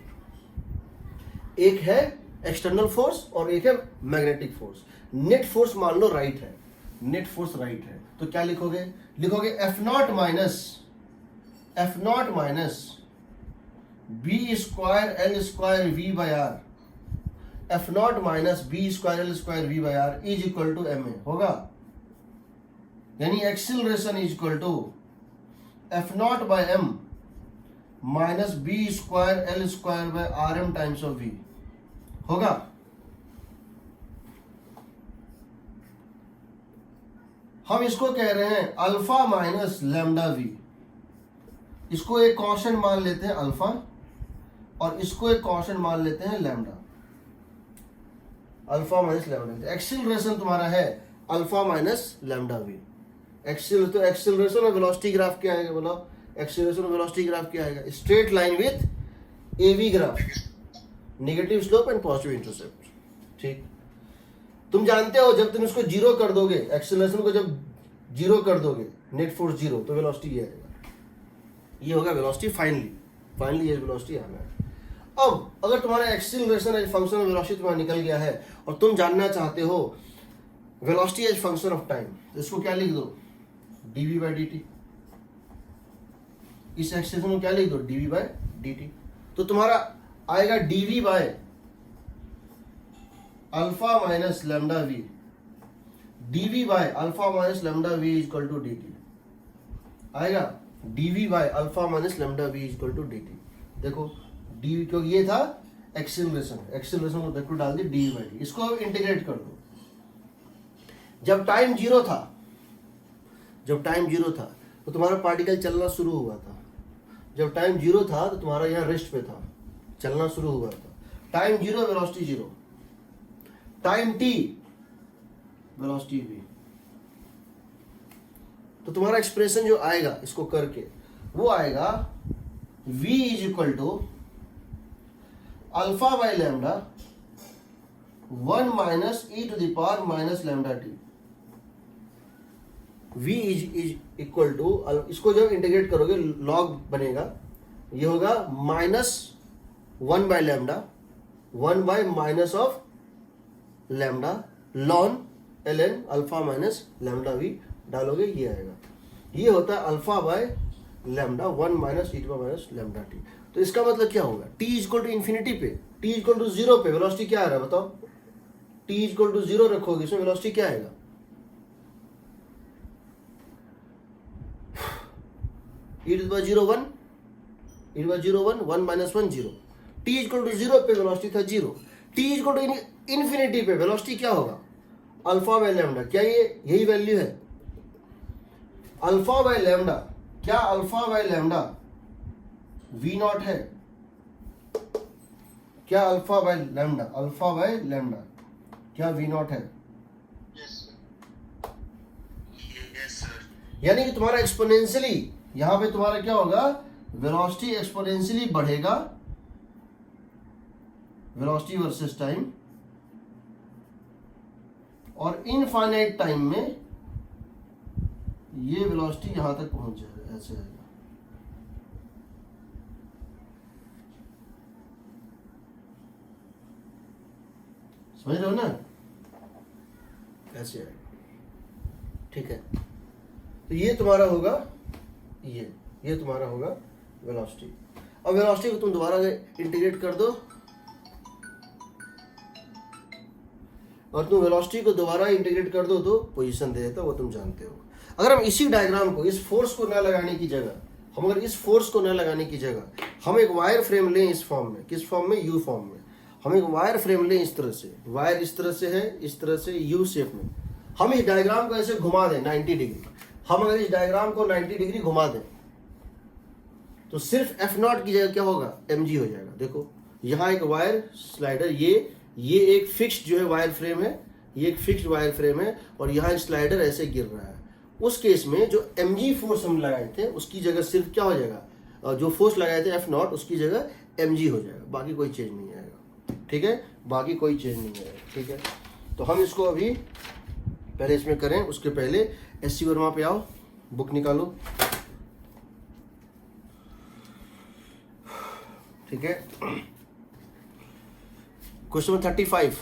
एक है एक्सटर्नल फोर्स और एक है मैग्नेटिक फोर्स। नेट फोर्स मान लो राइट है, नेट फोर्स राइट है, तो क्या लिखोगे? F naught minus b square L square v by r, f naught minus b square L square v by r is equal to m a होगा। यानी acceleration is equal to f naught by m minus b square L square by r m times of v होगा। हम इसको कह रहे हैं alpha minus lambda we. इसको एक कांस्टेंट मान लेते हैं अल्फा और इसको एक कांस्टेंट मान लेते हैं lambda. Alpha minus lambda, acceleration तुम्हारा है alpha minus lambda v. Acceleration और वेलोसिटी ग्राफ क्या आएगा? बोलो, एक्सीलरेशन और वेलोसिटी ग्राफ क्या आएगा? Straight line with av graph, negative slope and positive intercept. ठीक, तुम जानते हो जब तुम इसको जीरो कर दोगे, एक्सीलरेशन को जब जीरो कर दोगे, नेट फोर्स जीरो, तो वेलोसिटी ये आएगा, ये होगा वेलोसिटी। फाइनली ये वेलोसिटी आना है। अब अगर तुम्हारा acceleration as function of velocity तुम्हारा निकल गया है और तुम जानना चाहते हो velocity as function of time, तो इसको क्या लिख दो? dv by dt। इस एक्सप्रेशन को क्या लिख दो? dv by dt। तो तुम्हारा आएगा dv by alpha minus lambda v, dv by alpha minus lambda v is equal to dt आएगा। dv by alpha minus lambda v is equal to dt। देखो dv, क्योंकि ये था एक्सीलरेशन को देखो डाल दी dv बाई dt। इसको integrate कर दो। जब टाइम जीरो था तो तुम्हारा पार्टिकल चलना शुरू हुआ था। जब टाइम जीरो था तो तुम्हारा यहाँ रेस्ट पे था, चलना शुरू हुआ था। Time zero velocity zero, time t velocity v. तो तुम्हारा एक्सप्रेशन जो आएगा इसको करके वो आएगा v is equal to alpha by lambda 1 minus e to the power minus lambda t. v is equal to, इसको जब इंटीग्रेट करोगे लॉग बनेगा, ये होगा -1/λ 1/- lambda ln ln alpha minus lambda v डालोगे, ये आएगा। ये होता है alpha by lambda 1 - e⁻ lambda t. तो इसका मतलब क्या होगा, t इक्वल टू इन्फिनिटी पे, t इक्वल टू 0 पे वेलोसिटी क्या आ रहा है बताओ। t इक्वल टू 0 रखोगे, इसमें वेलोसिटी क्या आएगा, e⁻01 1 -1 0। t इक्वल टू 0 पे वेलोसिटी था 0, t इक्वल टू इन्फिनिटी पे वेलोसिटी क्या होगा, अल्फा बाय लैम्डा। क्या ये यही वैल्यू है, अल्फा बाय लैम्डा। क्या alpha by lambda v not है, क्या alpha by lambda, alpha by lambda क्या v नॉट है। Yes, sir. Yes, sir. यानी कि तुम्हारा एक्सपोनेंशियली यहां पे तुम्हारा क्या होगा, वेलोसिटी एक्सपोनेंशियली बढ़ेगा, वेलोसिटी वर्सेस टाइम, और इनफाइनाइट टाइम में ये वेलोसिटी यहां तक पहुंच जाएगा, ऐसे आएगा। समझ रहे हो ना, ऐसे आएगा। ठीक है, तो ये तुम्हारा होगा, ये तुम्हारा होगा वेलोसिटी। अब वेलोसिटी को तुम दोबारा इंटीग्रेट कर दो, और तुम वेलोसिटी को दोबारा इंटीग्रेट कर दो तो पोजीशन दे देता, वो तुम जानते हो। अगर हम इसी डायग्राम को, इस फोर्स को न लगाने की जगह, हम अगर इस फोर्स को न लगाने की जगह हम एक वायर फ्रेम लें इस फॉर्म में, किस फॉर्म में, यू फॉर्म में, हम एक वायर फ्रेम लें इस तरह से, वायर इस तरह से है, इस तरह से यू शेप में, हम इस डायग्राम को ऐसे घुमा दें 90 डिग्री। हम अगर इस डायग्राम को 90 डिग्री घुमा दें तो सिर्फ F0 की जगह क्या होगा, mg हो जाएगा। देखो यहाँ एक वायर स्लाइडर, ये एक फिक्स्ड जो है वायर फ्रेम है, ये एक फिक्स्ड वायर फ्रेम है, और यहाँ स्लाइडर ऐसे गिर रहा है। उस केस में जो mg फोर्स हम लगाए थे उसकी जगह सिर्फ क्या हो जाएगा, जो फोर्स लगाए थे F0 उसकी जगह mg हो जाएगा, बाकी कोई चेंज नहीं आएगा। ठीक है, बाकी कोई चेंज नहीं आएगा। ठीक है, तो हम इसको अभी पहले इसमें करें, उसके पहले SC वर्मा पे आओ, बुक निकालो। ठीक है, क्वेश्चन नंबर 35,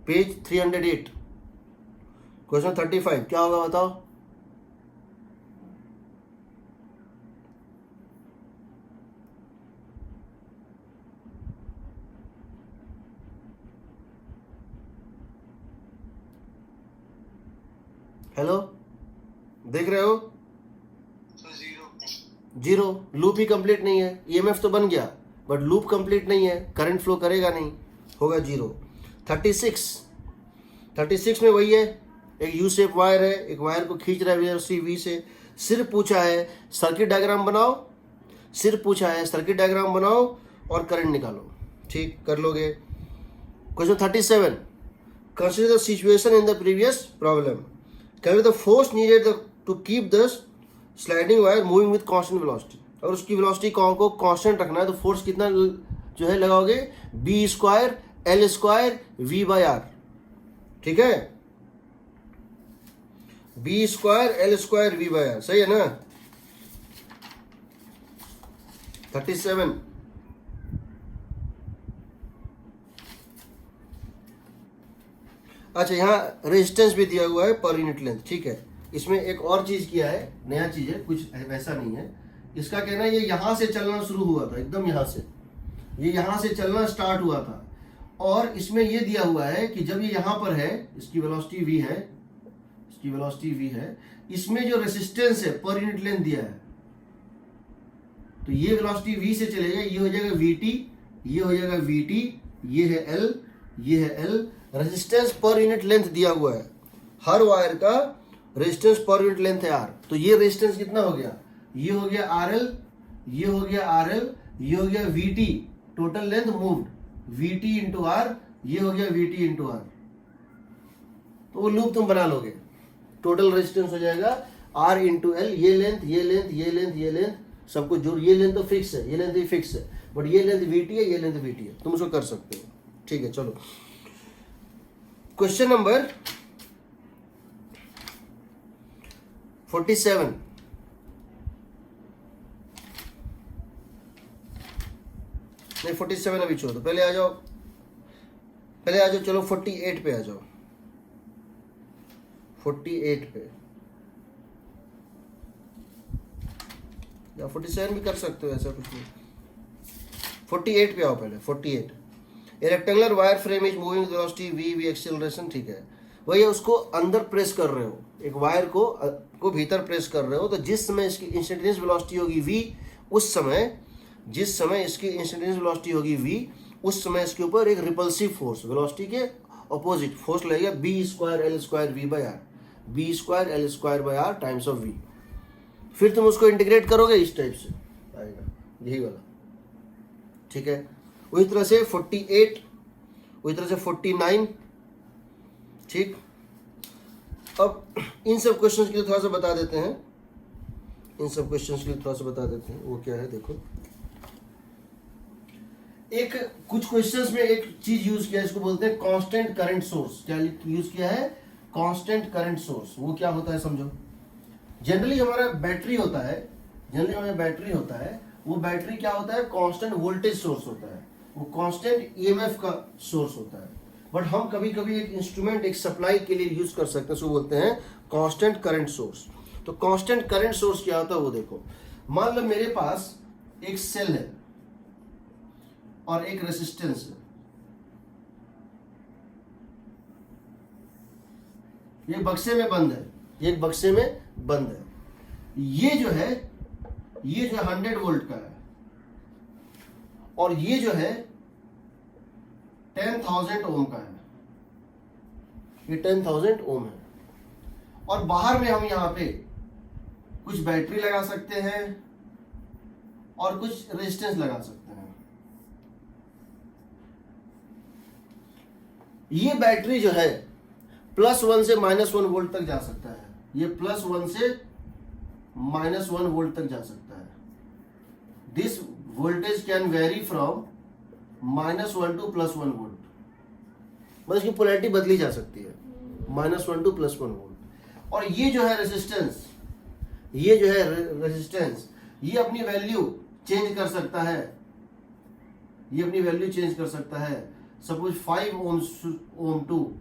पेज 308, क्वेश्चन 35 क्या होगा बताओ। हेलो, देख रहे हो, So 0. 0, लूप ही कंप्लीट नहीं है, ईएमएफ तो बन गया बट लूप कंप्लीट नहीं है, करंट फ्लो करेगा नहीं, होगा 0। 36 में वही है, एक यू शेप वायर है, एक वायर को खींच रहा है वेलोसिटी v से, सिर्फ पूछा है सर्किट डायग्राम बनाओ, सिर्फ पूछा है सर्किट डायग्राम बनाओ और करंट निकालो। ठीक, कर लोगे। Question 37, consider the situation in the previous problem, calculate the force needed to keep the sliding wire moving with constant velocity. अगर उसकी वेलोसिटी को कांस्टेंट रखना है तो फोर्स कितना जो है लगाओगे, b² L² v/r। ठीक है, b² L² v/r, सही है ना। 37, अच्छा यहाँ रेजिस्टेंस भी दिया हुआ है पर यूनिट लेंथ। ठीक है, इसमें एक और चीज किया है, नया चीज है, कुछ वैसा नहीं है। इसका कहना है ये यहाँ से चलना शुरू हुआ था, एकदम यहाँ से, ये यहाँ से चलना स्टार्ट हुआ था, और इसमें ये दिया हुआ है कि जब ये यहाँ पर है, इसकी वेलोसिटी v है, इसकी वेलोसिटी v है, इसमें जो रेसिस्टेंस है पर यूनिट लेंथ दिया है, तो ये वेलोसिटी v से चलेगा, ये हो जाएगा vt, ये हो जाएगा vt, ये है l, ये है l। Resistance per unit length दिया हुआ है, हर वायर का रेजिस्टेंस पर यूनिट लेंथ है r। तो ये रेजिस्टेंस कितना हो गया, ये हो गया RL, ये हो गया RL, ये हो गया VT, total length moved, VT into R, ये हो गया VT इंटू R। तो वो लूप तुम बना लोगे, टोटल रेजिस्टेंस हो जाएगा R इंटू L, ये लेंथ, ये लेंथ, ये लेंथ, ये लेंथ, सबको जोड़, ये लेंथ तो फिक्स है, ये लेंथ भी फिक्स है, बट ये लेंथ VT है, ये लेंथ VT है, तुम उसको कर सकते हो। ठीक है, चलो क्वेश्चन नंबर 47, नहीं 47 अभी छोड़ दो, पहले आ जाओ, चलो 48 पे आ जाओ, 48 पे, या 47 भी कर सकते हो, ऐसा कुछ नहीं। 48 पे आओ पहले, 48। ए rectangular wire frame is moving velocity v acceleration, ठीक है। वही उसको अंदर प्रेस कर रहे हो, एक वायर को भीतर प्रेस कर रहे हो, तो जिस समय इसकी इंस्टेंटेनियस वेलोसिटी होगी v, उस समय जिस समय इसकी इंस्टेंटेनियस वेलोसिटी होगी v, उस समय इसके ऊपर एक रिपल्सिव फोर्स, वेलोसिटी के अपोजिट फोर्स लगेगा, b²L²v/r टाइम्स ऑफ v। फिर तुम उसको इंटीग्रेट करोगे, इस टाइप से आएगा, यही वाला, ठीक है। वही तरह से 48, वही तरह से 49, ठीक। अब इन सब क्वेश्चंस के लिए थोड़ा सा बता देते हैं, वो क्या है देखो। एक कुछ क्वेश्चंस में एक चीज यूज किया है, इसको बोलते हैं कांस्टेंट करंट सोर्स। क्या यूज किया है? Constant current source. वो क्या होता है समझो। जनरली हमारा बैटरी होता है, वो बैटरी क्या होता है? कांस्टेंट वोल्टेज सोर्स होता है, वो कांस्टेंट ईएमएफ का सोर्स होता है। बट हम कभी कभी एक इंस्ट्रूमेंट, एक सप्लाई के लिए यूज कर सकते हैं, उसको बोलते हैं कांस्टेंट करंट सोर्स। तो कांस्टेंट करंट सोर्स क्या होता है वो देखो। मान लो मेरे पास एक सेल है और एक रेसिस्टेंस है, ये बक्से में बंद है, ये जो है 100 वोल्ट का है, और ये जो है 10,000 ओम का है, ये 10,000 ओम है। और बाहर में हम यहां पे कुछ बैटरी लगा सकते हैं और कुछ रेजिस्टेंस लगा सकते हैं। ये बैटरी जो है +1 से -1 वोल्ट तक जा सकता है, ये +1 से -1 वोल्ट तक जा सकता है। This voltage can very from -1 to +1 volt, मतलब इसकी पोलैरिटी बदली जा सकती है, -1 to +1 वोल्ट। और ये जो है रेजिस्टेंस, ये अपनी वैल्यू चेंज कर सकता है, सपोज 5 ओम टू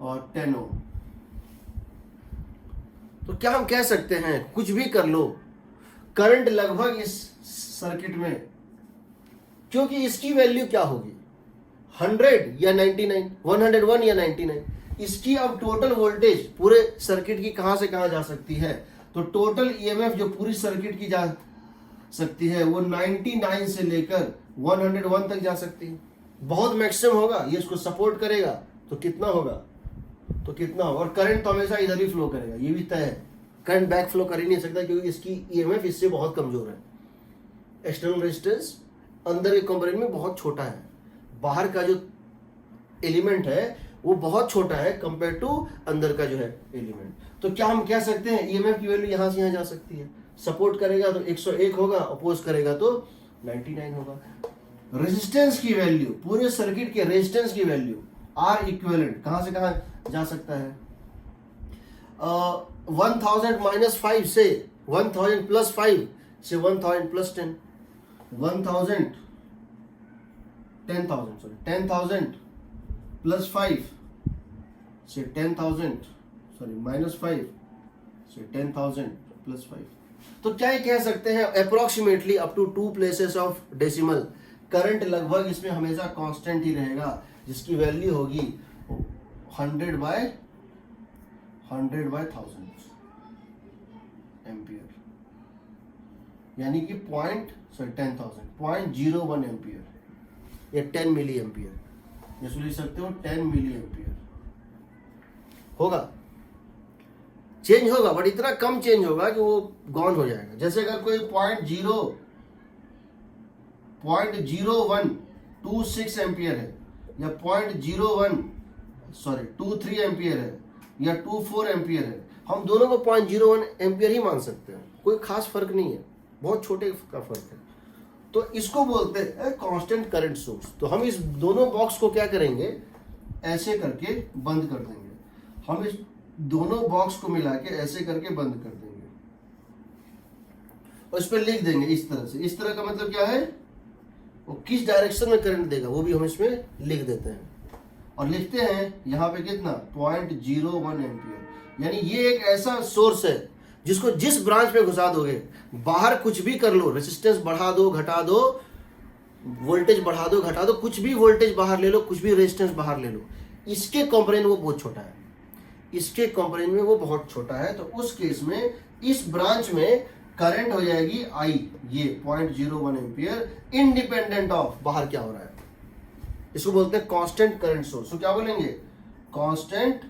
और 10 ओम। तो क्या हम कह सकते हैं, कुछ भी कर लो, करंट लगभग इस सर्किट में, क्योंकि इसकी वैल्यू क्या होगी 100 या 99, 101 या 99, इसकी अब टोटल वोल्टेज पूरे सर्किट की कहां से कहां जा सकती है। तो टोटल ईएमएफ जो पूरी सर्किट की जा सकती है वो 99 से लेकर 101 तक जा सकती है। बहुत मैक्सिमम होगा, ये इसको सपोर्ट करेगा तो कितना होगा, और करंट तो हमेशा इधर ही फ्लो करेगा, ये भी तय है। करंट बैक फ्लो कर ही नहीं सकता, क्योंकि इसकी ईएमएफ इससे बहुत कमजोर है। एक्सटर्नल रेजिस्टेंस अंदर के कंपोनेंट में बहुत छोटा है, बाहर का जो एलिमेंट है वो बहुत छोटा है कंपेयर टू अंदर का जो है एलिमेंट। तो क्या हम कह सकते हैं ईएमएफ की वैल्यू यहां से यहां जा सकती है। सपोर्ट करेगा तो 101 होगा, अपोज करेगा तो 99 होगा। रेजिस्टेंस की वैल्यू, पूरे सर्किट के रेजिस्टेंस की वैल्यू आर इक्विवेलेंट कहां से कहां जा सकता है। 1000 -5 से 1000 +5 से 1000 +10, 10,000 +5 से 10,000 -5 से 10,000 +5। तो क्या ये कह सकते हैं approximately up to 2 places of decimal current लगभग इसमें हमेशा कांस्टेंट ही रहेगा, जिसकी वैल्यू होगी 100/1000 एम्पियर, यानी कि 0.01 एम्पियर या 10 मिली एम्पियर, जैसे लिख सकते हो 10 मिली एम्पियर होगा। चेंज होगा बट इतना कम चेंज होगा कि वो गॉन हो जाएगा। जैसे अगर कोई 0.0126 एम्पियर है, या 0.23 एम्पियर है, या 24 एम्पियर है, हम दोनों को 0.01 एम्पियर ही मान सकते हैं, कोई खास फर्क नहीं है, बहुत छोटे का फर्क है। तो इसको बोलते हैं कांस्टेंट करंट सोर्स। तो हम इस दोनों बॉक्स को क्या करेंगे, ऐसे करके बंद कर देंगे। हम इस दोनों बॉक्स को मिला के ऐसे करके बंद कर देंगे। और इस पर लिख देंगे इस तरह से। इस तरह का मतलब क्या है, वो किस डायरेक्शन में करंट देगा वो भी हम इसमें लिख देते हैं और लिखते हैं यहाँ पे कितना 0.01 एम्पियर। यानी ये एक ऐसा सोर्स है जिसको जिस ब्रांच में घुसा दोगे, बाहर कुछ भी कर लो, रेजिस्टेंस बढ़ा दो घटा दो, वोल्टेज बढ़ा दो घटा दो, कुछ भी वोल्टेज बाहर ले लो, कुछ भी रेजिस्टेंस बाहर ले लो, इसके कंपेरिजन वो बहुत छोटा है, इसके कंपेरिजन में वो बहुत छोटा है। तो उस केस में इस ब्रांच में करंट हो जाएगी आई, ये 0.01 एम्पियर, इंडिपेंडेंट ऑफ बाहर क्या हो रहा है। इसको बोलते हैं कांस्टेंट करंट सोर्स। तो क्या बोलेंगे, कांस्टेंट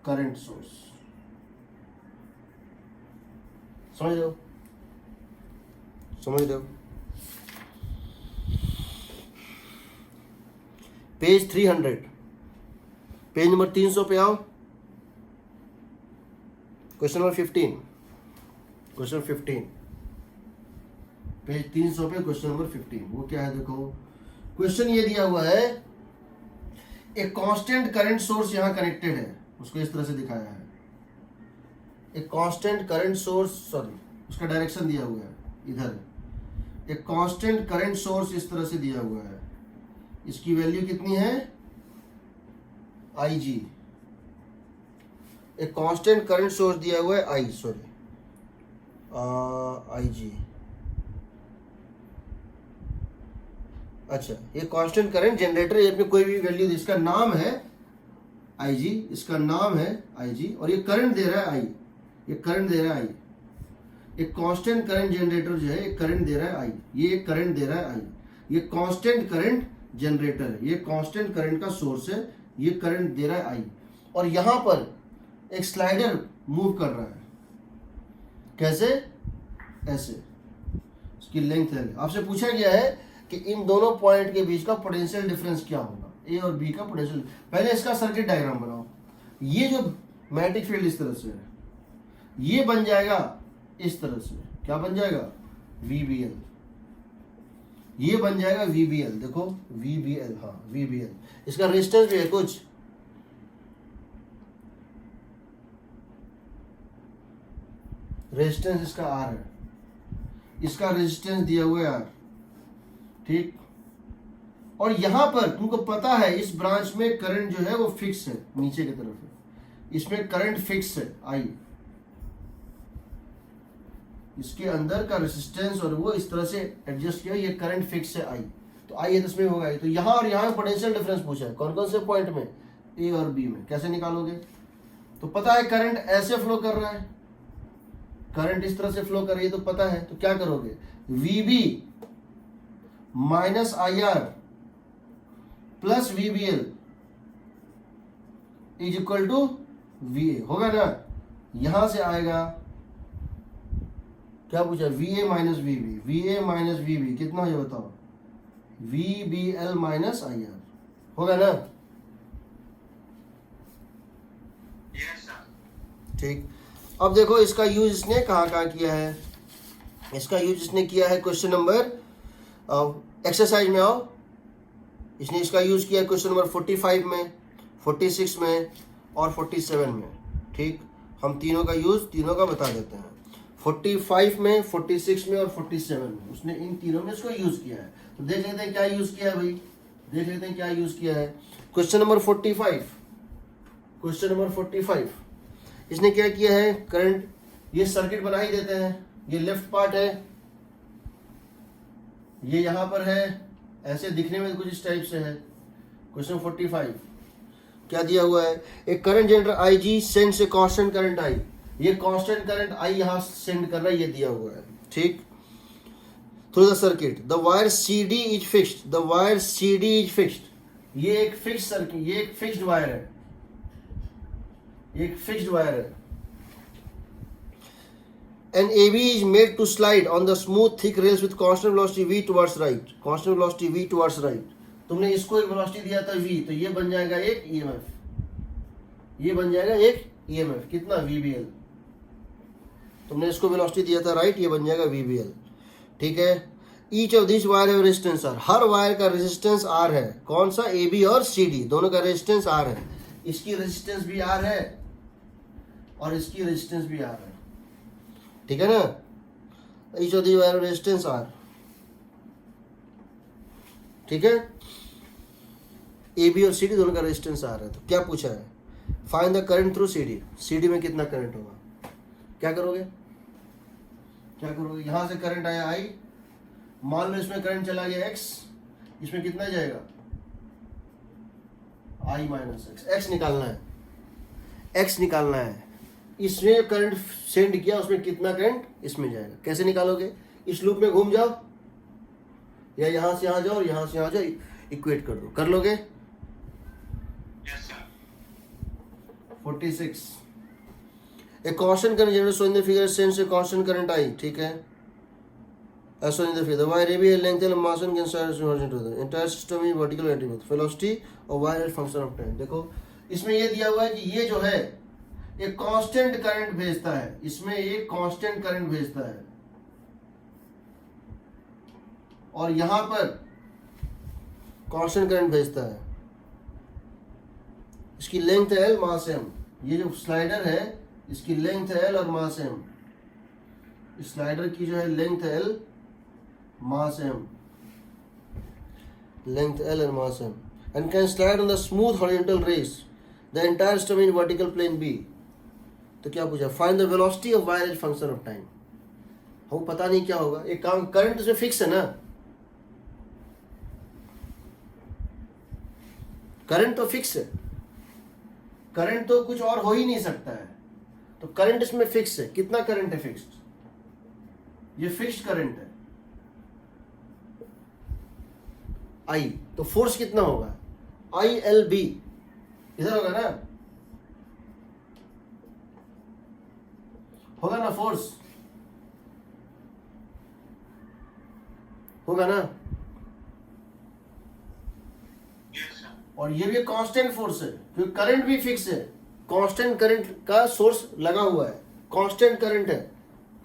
करंट सोर्स। समझ रहे हो, समझ रहे हो। पेज 300, पेज नंबर 300 पे आओ। क्वेश्चन नंबर 15, क्वेश्चन 15, पेज 300 पे क्वेश्चन नंबर 15। वो क्या है देखो, क्वेश्चन ये दिया हुआ है, एक कांस्टेंट करंट सोर्स यहां कनेक्टेड है, उसको इस तरह से दिखाया है। एक कांस्टेंट करंट सोर्स, सॉरी उसका डायरेक्शन दिया हुआ है इधर। एक कांस्टेंट करंट सोर्स इस तरह से दिया हुआ है, इसकी वैल्यू कितनी है IG। एक कांस्टेंट करंट सोर्स दिया हुआ है I, सॉरी IG। अच्छा, ये कांस्टेंट करंट जनरेटर, ये अपनी कोई भी वैल्यू, इसका नाम है IG, इसका नाम है IG, और ये करंट दे रहा है I, ये करंट दे रहा है I। एक कांस्टेंट करंट जनरेटर जो है एक करंट दे रहा है I, ये एक करंट दे रहा है I। ये कांस्टेंट करंट जनरेटर है, ये कांस्टेंट करंट का सोर्स है, ये करंट दे रहा है I। और यहां पर एक स्लाइडर मूव कर रहा है, कैसे, ऐसे, इसकी लेंथ है। आपसे पूछा गया है कि इन दोनों पॉइंट के बीच का पोटेंशियल डिफरेंस क्या होगा, ए और बी का पोटेंशियल। पहले इसका सर्किट डायग्राम बनाओ। ये जो मैग्नेटिक फील्ड इस तरह से है, ये बन जाएगा इस तरह से, क्या बन जाएगा, VBL। ये बन जाएगा VBL, देखो VBL, हाँ VBL। इसका रेजिस्टेंस भी है कुछ, रेजिस्टेंस इसका R है, इसका रेजिस्टेंस दिया हुआ है R, ठीक। और यहां पर तुमको पता है इस ब्रांच में करंट जो है वो फिक्स है, नीचे की तरफ है, इसमें करंट फिक्स है I। इसके अंदर का रेजिस्टेंस और वो इस तरह से एडजस्ट किया, ये करंट फिक्स है I, तो I इसमें होगा। तो यहां और यहां पोटेंशियल डिफरेंस पूछा है, कौन कौन से पॉइंट में, A और B में, कैसे निकालोगे। तो पता है करंट ऐसे फ्लो कर रहा है, करंट इस तरह से फ्लो कर रही है, तो पता है, तो क्या करोगे, VB minus IR plus VBL is equal to VA, होगा ना। यहां से आएगा, क्या पूछा, VA minus VB, VA minus VB कितना हो, बताओ, VBL माइनस IR, होगा ना। Yes, sir. ठीक, अब देखो इसका यूज इसने कहाँ कहाँ किया है। इसका यूज इसने किया है क्वेश्चन नंबर, एक्सरसाइज में आओ। इसने इसका यूज किया है क्वेश्चन नंबर 45 में, 46 में और 47 में, ठीक। हम तीनों का यूज, तीनों का बता देते हैं। 45 में, 46 में और 47 में उसने इन तीनों में इसको यूज किया है। तो देख लेते हैं क्या यूज किया है भाई, देख लेते हैं क्या यूज किया है। क्वेश्चन नंबर 45, क्वेश्चन नंबर 45 इसने क्या किया है, करंट, ये सर्किट बना ही देते हैं। ये लेफ्ट पार्ट है, ये यहां पर है, ऐसे दिखने में कुछ इस टाइप से है। क्वेश्चन 45 क्या दिया हुआ है, एक current generator IG sends a constant current I, ये कांस्टेंट करंट I यहां सेंड कर रहा है, ये दिया हुआ है, ठीक। Through the circuit the wire CD is fixed, the wire CD is fixed, ये एक फिक्स्ड सर्किट, ये एक फिक्स्ड वायर है, एक फिक्स्ड वायर है। And AB is made to slide on the smooth thick rails with constant velocity v towards right, constant velocity v towards right। तुमने इसको एक वेलोसिटी दिया था v, तो ये बन जाएगा एक EMF, ये बन जाएगा एक EMF, कितना, VBL। तुमने इसको वेलोसिटी दिया था राइट, ये बन जाएगा VBL, ठीक है। Each of this wire have resistance R, her wire का रेजिस्टेंस R है, कौन सा, AB और CD दोनों का रेजिस्टेंस R है। इसकी रेजिस्टेंस भी R है और इसकी रेजिस्टेंस भी R है, ठीक है ना। Each of the wire resistance R. ठीक है, ए बी और सी डी दोनों का रेजिस्टेंस आर है। तो क्या पूछा है, find the current through c d. C d में कितना करंट होगा, क्या करोगे, यहां से करंट आया आई, मान लो इसमें करंट चला गया एक्स, इसमें कितना जाएगा आई माइनस एक्स। एक्स निकालना है, इसमें करंट सेंड किया, उसमें कितना करंट इसमें जाएगा। कैसे निकालोगे, इस लूप में घूम जाओ या यहां से यहां जाओ और यहां से यहां जाओ, इक्वेट कर दो, कर लोगे। Yes, sir. 46 a constant current generate shown the figure sense a constant current I. ठीक है, as shown in the figure, the wire AB has length L, mass and can start horizontal to the entire system is vertical azimuth, velocity और wire is function of time। देखो इसमें ये दिया हुआ है कि ये जो है एक कांस्टेंट करंट भेजता है, इसमें एक कांस्टेंट करंट भेजता है और यहां पर कांस्टेंट करंट भेजता है। इसकी लेंथ है L, मास M। ये जो स्लाइडर है इसकी लेंथ है L और मास M। इस स्लाइडर की जो है लेंथ है L, mass M, length L and mass M, and can slide on the smooth horizontal rays, the entire system in vertical plane B। तो क्या पूछा, find the velocity of wire as function of time। हमको पता नहीं क्या होगा, एक काम, करंट उसमें फिक्स है ना, करंट तो फिक्स है, करंट तो कुछ और हो ही नहीं सकता है। तो करंट इसमें फिक्स है, कितना करंट है फिक्स्ड, ये फिक्स्ड करंट है आई। तो फोर्स कितना होगा, आई एल बी, इधर होगा ना, होगा ना, फोर्स होगा ना। Yes, sir. और ये भी कांस्टेंट फोर्स है क्योंकि करंट भी फिक्स है, कांस्टेंट करंट का सोर्स लगा हुआ है, कांस्टेंट करंट है,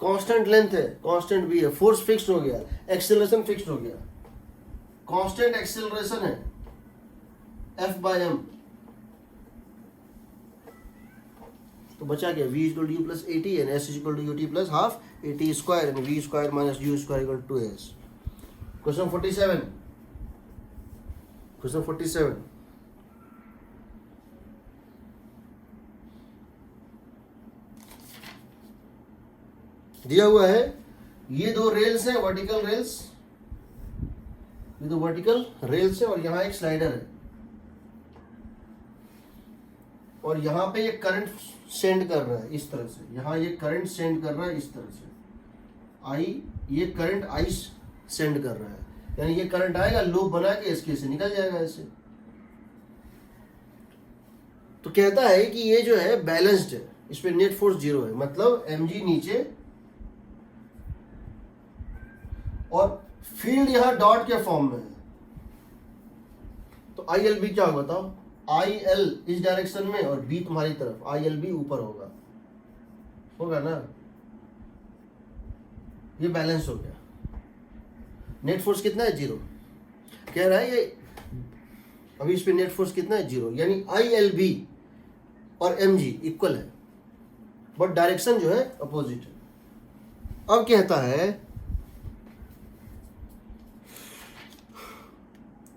कांस्टेंट लेंथ है, कांस्टेंट भी है, फोर्स फिक्स्ड हो गया, एक्सेलरेशन फिक्स्ड हो गया, कांस्टेंट एक्सेलरेशन है F by m। तो बचा क्या, v equal to u plus at and s equal to ut plus half at square and v square minus u square equal to s। Question 47, question 47 दिया हुआ है, ये दो rails हैं, वर्टिकल रेल्स, ये तो वर्टिकल रेल्स है और यहां एक स्लाइडर है और यहां पे ये करंट सेंड कर रहा है इस तरह से, यहां ये करंट सेंड कर रहा है इस तरह से, आई, ये करंट आई सेंड कर रहा है, यानी ये करंट आएगा, लूप बना के इसके से निकल जाएगा ऐसे। तो कहता है कि ये जो है बैलेंस्ड है, इस पे नेट फोर्स 0 है, मतलब mg नीचे और फील्ड यहां डॉट के फॉर्म में है। तो आई एल बी क्या होगा बताओ, आई एल इस डायरेक्शन में और बी तुम्हारी तरफ, आई एल बी ऊपर होगा ना, ये बैलेंस हो गया। नेट फोर्स कितना है, 0 कह रहा है ये, अभी इस पे नेट फोर्स कितना है, 0, यानी आई एल बी और एम जी इक्वल है, बट डायरेक्शन जो है अपोजिट है। अब कहता है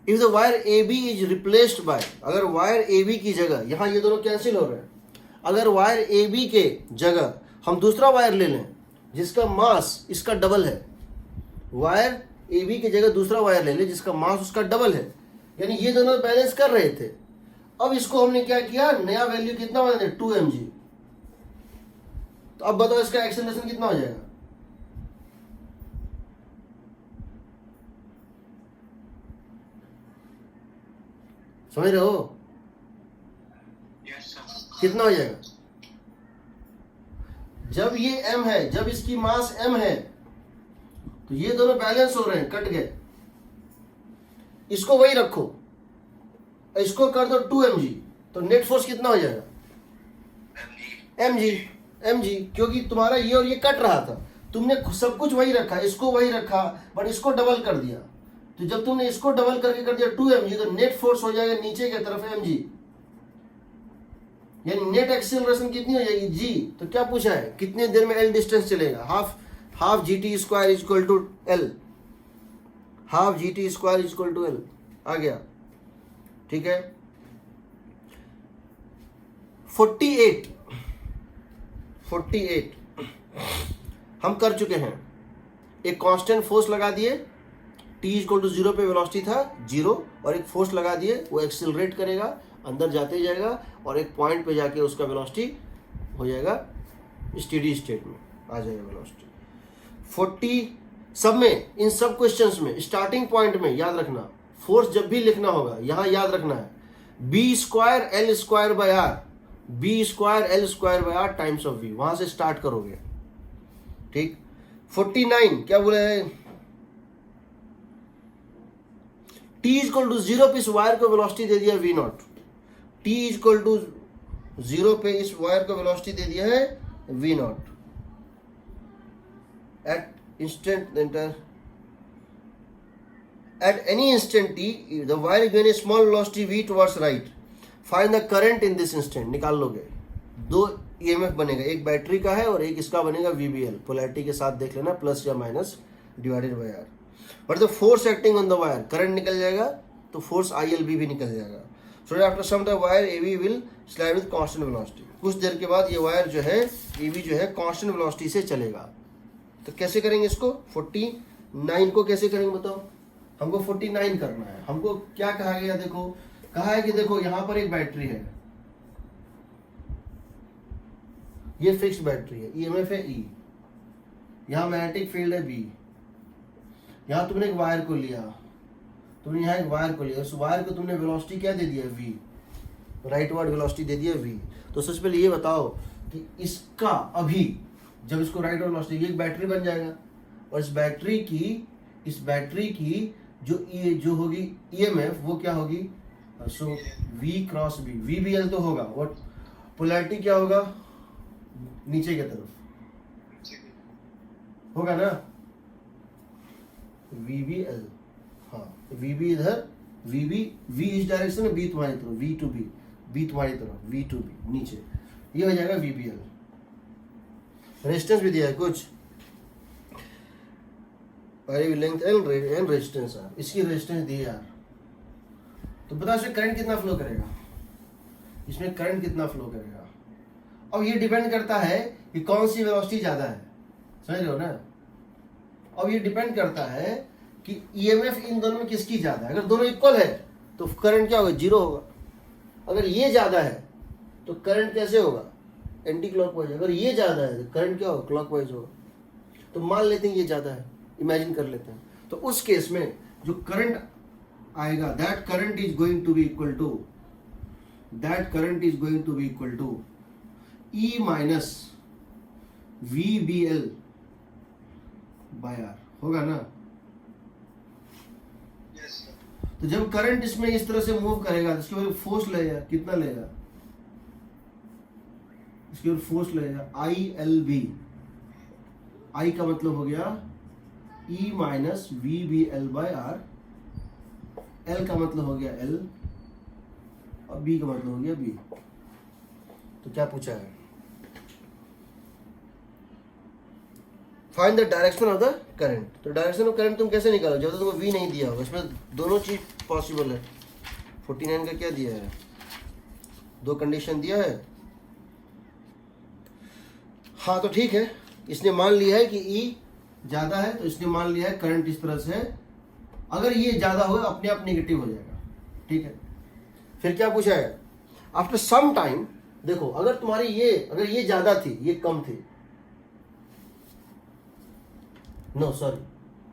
if the wire a b is replaced by, अगर वायर ए बी की जगह, यहां ये दोनों कैंसिल हो रहे हैं, अगर वायर ए बी के जगह हम दूसरा वायर ले लें जिसका मास इसका डबल है, वायर ए बी की जगह दूसरा वायर ले लें जिसका मास उसका डबल है, यानी ये दोनों बैलेंस कर रहे थे। अब इसको हमने क्या किया, नया वैल्यू कितना बना दिया, 2 mg। तो अब बताओ इसका एक्सेलरेशन कितना हो जाएगा, समझ रहे हो, Yes, sir. कितना हो जाएगा, जब ये m है, जब इसकी मास m है तो ये दोनों बैलेंस हो रहे हैं, कट गए, इसको वही रखो, इसको कर दो 2 mg, तो नेट फोर्स कितना हो जाएगा, mg, क्योंकि तुम्हारा ये और ये कट रहा था, तुमने सब कुछ वही रखा, इसको वही रखा, बट इसको डबल कर दिया। तो जब तुमने इसको डबल करके कर दिया 2 mg, तो नेट फोर्स हो जाएगा नीचे की तरफ mg, यानी नेट एक्सेलरेशन कितनी हो जाएगी, g। तो क्या पूछा है, कितने देर में l डिस्टेंस चलेगा, half half g t square is equal to l, half g t square is equal to l आ गया, ठीक है। 48 हम कर चुके हैं। एक कांस्टेंट फोर्स लगा दिए, t इक्वल टू 0 पे वेलोसिटी था 0, और एक फोर्स लगा दिए, वो एक्सिलरेट करेगा, अंदर जाते जाएगा, और एक पॉइंट पे जाके उसका वेलोसिटी हो जाएगा स्टेडी स्टेट में आ जाएगा वेलोसिटी। 40 सब में, इन सब क्वेश्चंस में स्टार्टिंग पॉइंट में याद रखना, फोर्स जब भी लिखना होगा यहाँ याद रखना है b square L square by are, B square L square by r times of v, वहां से स्टार्ट करोगे, ठीक। 49 क्या बोले हैं, t इक्वल टू 0 पे इस वायर को वेलोसिटी दे दिया v naught, t equal to 0 पे इस वायर को वेलोसिटी दे दिया है v not at instant at any instant t the wire is given a small velocity v towards right, find the current in this instant, निकाल लोगे। दो EMF बनेगा, एक बैटरी का है और एक इसका बनेगा वीबीएल, पोलैरिटी के साथ देख लेना, प्लस या minus divided by r. But the force acting on the wire, current निकल जाएगा तो फोर्स आईएलबी भी निकल जाएगा। So after some the wire ab will slide with constant velocity, कुछ देर के बाद ये वायर जो है एवी जो है कांस्टेंट वेलोसिटी से चलेगा। तो कैसे करेंगे इसको, 49 को कैसे करेंगे बताओ, हमको 49 करना है। हमको क्या कहा गया, देखो कहा है कि देखो यहां पर एक बैटरी है, ये फिक्स बैटरी है, ईएमएफ है ई, यहां मैग्नेटिक फील्ड है बी, यहां तुमने एक वायर को लिया, तुमने यहां एक वायर को लिया, उस वायर को तुमने वेलोसिटी क्या दे दिया वी, राइट वर्ड वेलोसिटी दे दिया वी। तो सबसे पहले ये बताओ कि इसका अभी जब इसको राइट वर्ड वेलोसिटी, एक बैटरी बन जाएगा, और इस बैटरी की जो होगी ईएमएफ वो क्या होगी, so v cross b, v B l तो होगा, और पोलैरिटी क्या होगा, नीचे की तरफ होगा ना, वी बी एल, हाँ वी बी इधर, वी बी, वी इस डायरेक्शन में, बी तुम्हारी तरफ, वी टू बी, बी तुम्हारी तरफ, वी टू बी नीचे, ये हो जाएगा वी बी एल। रेजिस्टेंस भी दिया है कुछ, लेंथ एल एंड रेजिस्टेंस है, इसकी रेजिस्टेंस दी है यार। तो बता इसमें करंट कितना फ्लो करेगा, इसमें करंट कितना फ्लो करेगा। अब ये डिपेंड करता है कि कौन सी वेलोसिटी ज्यादा है, समझ रहे हो ना। अब ये डिपेंड करता है कि ईएमएफ इन दोनों में किसकी ज्यादा है। अगर दोनों इक्वल है तो करंट क्या होगा, जीरो होगा। अगर ये ज्यादा है तो करंट कैसे होगा, एंटी क्लॉकवाइज। अगर ये ज्यादा है तो करंट क्या होगा, क्लॉकवाइज होगा। तो मान लेते हैं ये ज्यादा है, इमेजिन कर लेते हैं, तो उस केस में जो करंट आएगा, that current is going to be equal to e minus v B l by r, होगा ना। तो जब करंट इसमें इस तरह से मूव करेगा तो इसके ऊपर फोर्स लगेगा, कितना लगेगा, इसके ऊपर फोर्स लगेगा आई एल बी। आई का मतलब हो गया e minus v B l by r, l का मतलब हो गया एल, और बी का मतलब हो गया बी। तो क्या पूछा है, find the direction of the current. तो डायरेक्शन ऑफ करंट तुम कैसे निकालो जब तक तुमको वी नहीं दिया होगा। इसमें दोनों चीज पॉसिबल है। 49 का क्या दिया है, दो कंडीशन दिया है। हाँ तो ठीक है, इसने मान लिया है कि ई ज्यादा है, तो इसने मान लिया है करंट इस तरह से है। अगर ये ज्यादा होगा अपने आप नेगेटिव हो जाएगा, ठीक है। फिर क्या पूछा है, आफ्टर सम टाइम, देखो अगर तुम्हारी अगर ये ज्यादा थी ये कम थी, नो सॉरी,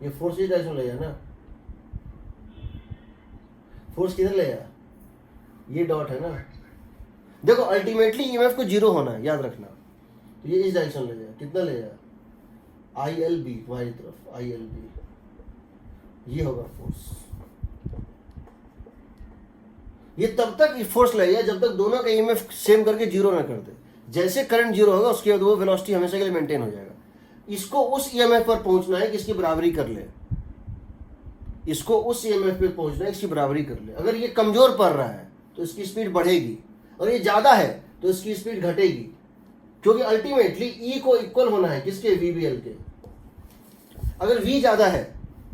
ये फोर्स इस डायरेक्शन ले जाए ना, फोर्स किधर ले जाए, ये डॉट है ना। देखो अल्टीमेटली ईएमएफ को जीरो होना है, याद रखना। तो ये इस डायरेक्शन ले जाए, कितना ले जाए, आई एल बी तुम्हारी तरफ, आई एल बी, ये होगा फोर्स। ये तब तक फोर्स लगेगा जब तक दोनों का ईएमएफ सेम करके जीरो ना कर दे। जैसे करंट जीरो होगा उसके बाद वो वेलोसिटी हमेशा के लिए मेंटेन हो जाएगा। इसको उस ईएमएफ पर पहुंचना है कि इसकी बराबरी कर ले, इसको उस ईएमएफ पे पहुंचना है इसकी बराबरी कर ले। अगर ये कमजोर पड़ रहा है तो इसकी स्पीड बढ़ेगी, और ये ज्यादा है तो इसकी स्पीड घटेगी, क्योंकि अल्टीमेटली ई को इक्वल होना है किसके, वीबीएल के। अगर v ज़्यादा है,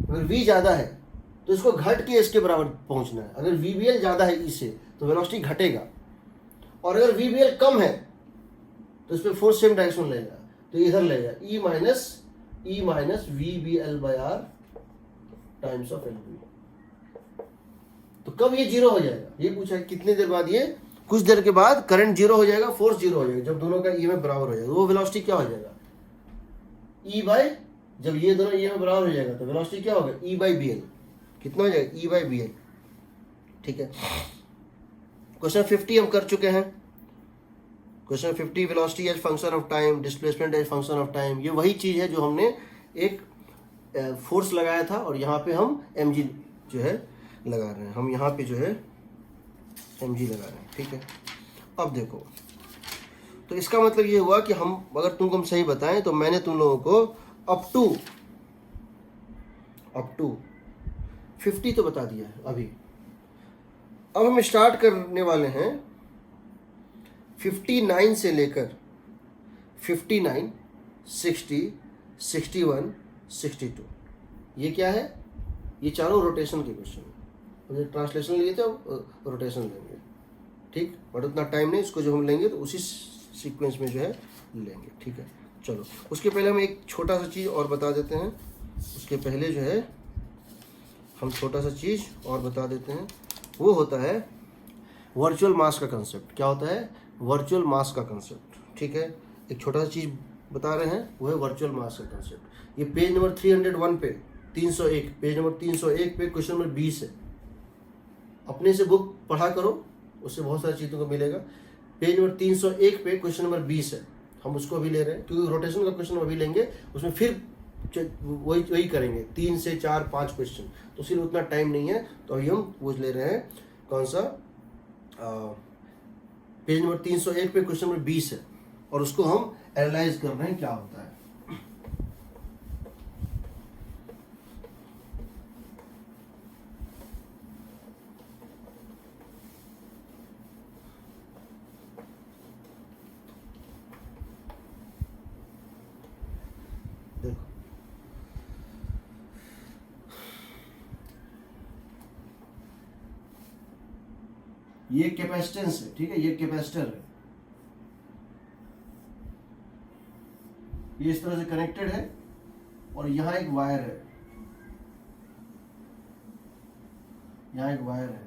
अगर v ज़्यादा है तो इसको घट के इसके बराबर पहुंचना है। अगर VBL ज़्यादा है e से तो वेलोसिटी घटेगा, और अगर VBL कम है तो इस पर फोर्स सेम डायरेक्शन लेगा, तो इधर लेगा E minus VBL/R times of LB। तो कब ये जीरो हो जाएगा, ये पूछा है कितनी देर बाद, ये कुछ देर के बाद करंट जीरो हो जाएगा, फोर्स जीरो हो जाएगा, जब दोनों का EMF बराबर हो जाएगा। वो वेलोसिटी क्या हो जाएगा, जब ये दोनों EMF बराबर हो जाएगा तो वेलोसिटी क्या होगा, E/BL। कितना हो जाएगा, E/BL। ठीक है, क्वेश्चन 50 हम कर चुके हैं। Question 50, velocity as function of time, displacement as function of time. ये वही चीज है जो हमने एक फोर्स लगाया था, और यहाँ पे हम mg जो है लगा रहे हैं, हम यहाँ पे जो है mg लगा रहे हैं। ठीक है, अब देखो, तो इसका मतलब ये हुआ कि हम, अगर तुमको हम सही बताएं तो मैंने तुम लोगों को अप टू 50 तो बता दिया है अभी। अब हम स्टार्ट करने वाले हैं 59 से लेकर 59, 60, 61, 62। ये क्या है, ये चारों रोटेशन के क्वेश्चन। ट्रांसलेशन लिए थे, रोटेशन लेंगे। ठीक, बट उतना टाइम नहीं, इसको जो हम लेंगे तो उसी सीक्वेंस में जो है लेंगे। ठीक है, चलो उसके पहले हम एक छोटा सा चीज़ और बता देते हैं। उसके पहले जो है हम छोटा सा चीज़ और बता देते हैं, वो होता है वर्चुअल मास का कंसेप्ट। क्या होता है, वर्चुअल मास का कंसेप्ट। ठीक है, एक छोटा सा चीज़ बता रहे हैं, वो है वर्चुअल मास का कंसेप्ट। ये पेज नंबर 301 पे 301, पेज नंबर 301 पे क्वेश्चन नंबर 20 है। अपने से बुक पढ़ा करो, उससे बहुत सारी चीज़ों को मिलेगा। पेज नंबर 301 पे क्वेश्चन नंबर 20 है, हम उसको अभी ले रहे हैं, क्योंकि रोटेशन का क्वेश्चन अभी लेंगे, उसमें फिर वही करेंगे, 3 से 4, 5 क्वेश्चन, तो सिर्फ उतना टाइम नहीं है। तो अभी हम वो ले रहे हैं, कौन सा, पेज नंबर 301 पे क्वेश्चन नंबर 20 है, और उसको हम एनालाइज कर रहे हैं क्या होता है। देखो, ये कैपेसिटेंस है। ठीक है, ये कैपेसिटर है, ये इस तरह से कनेक्टेड है, और यहाँ एक वायर है, यहाँ एक वायर है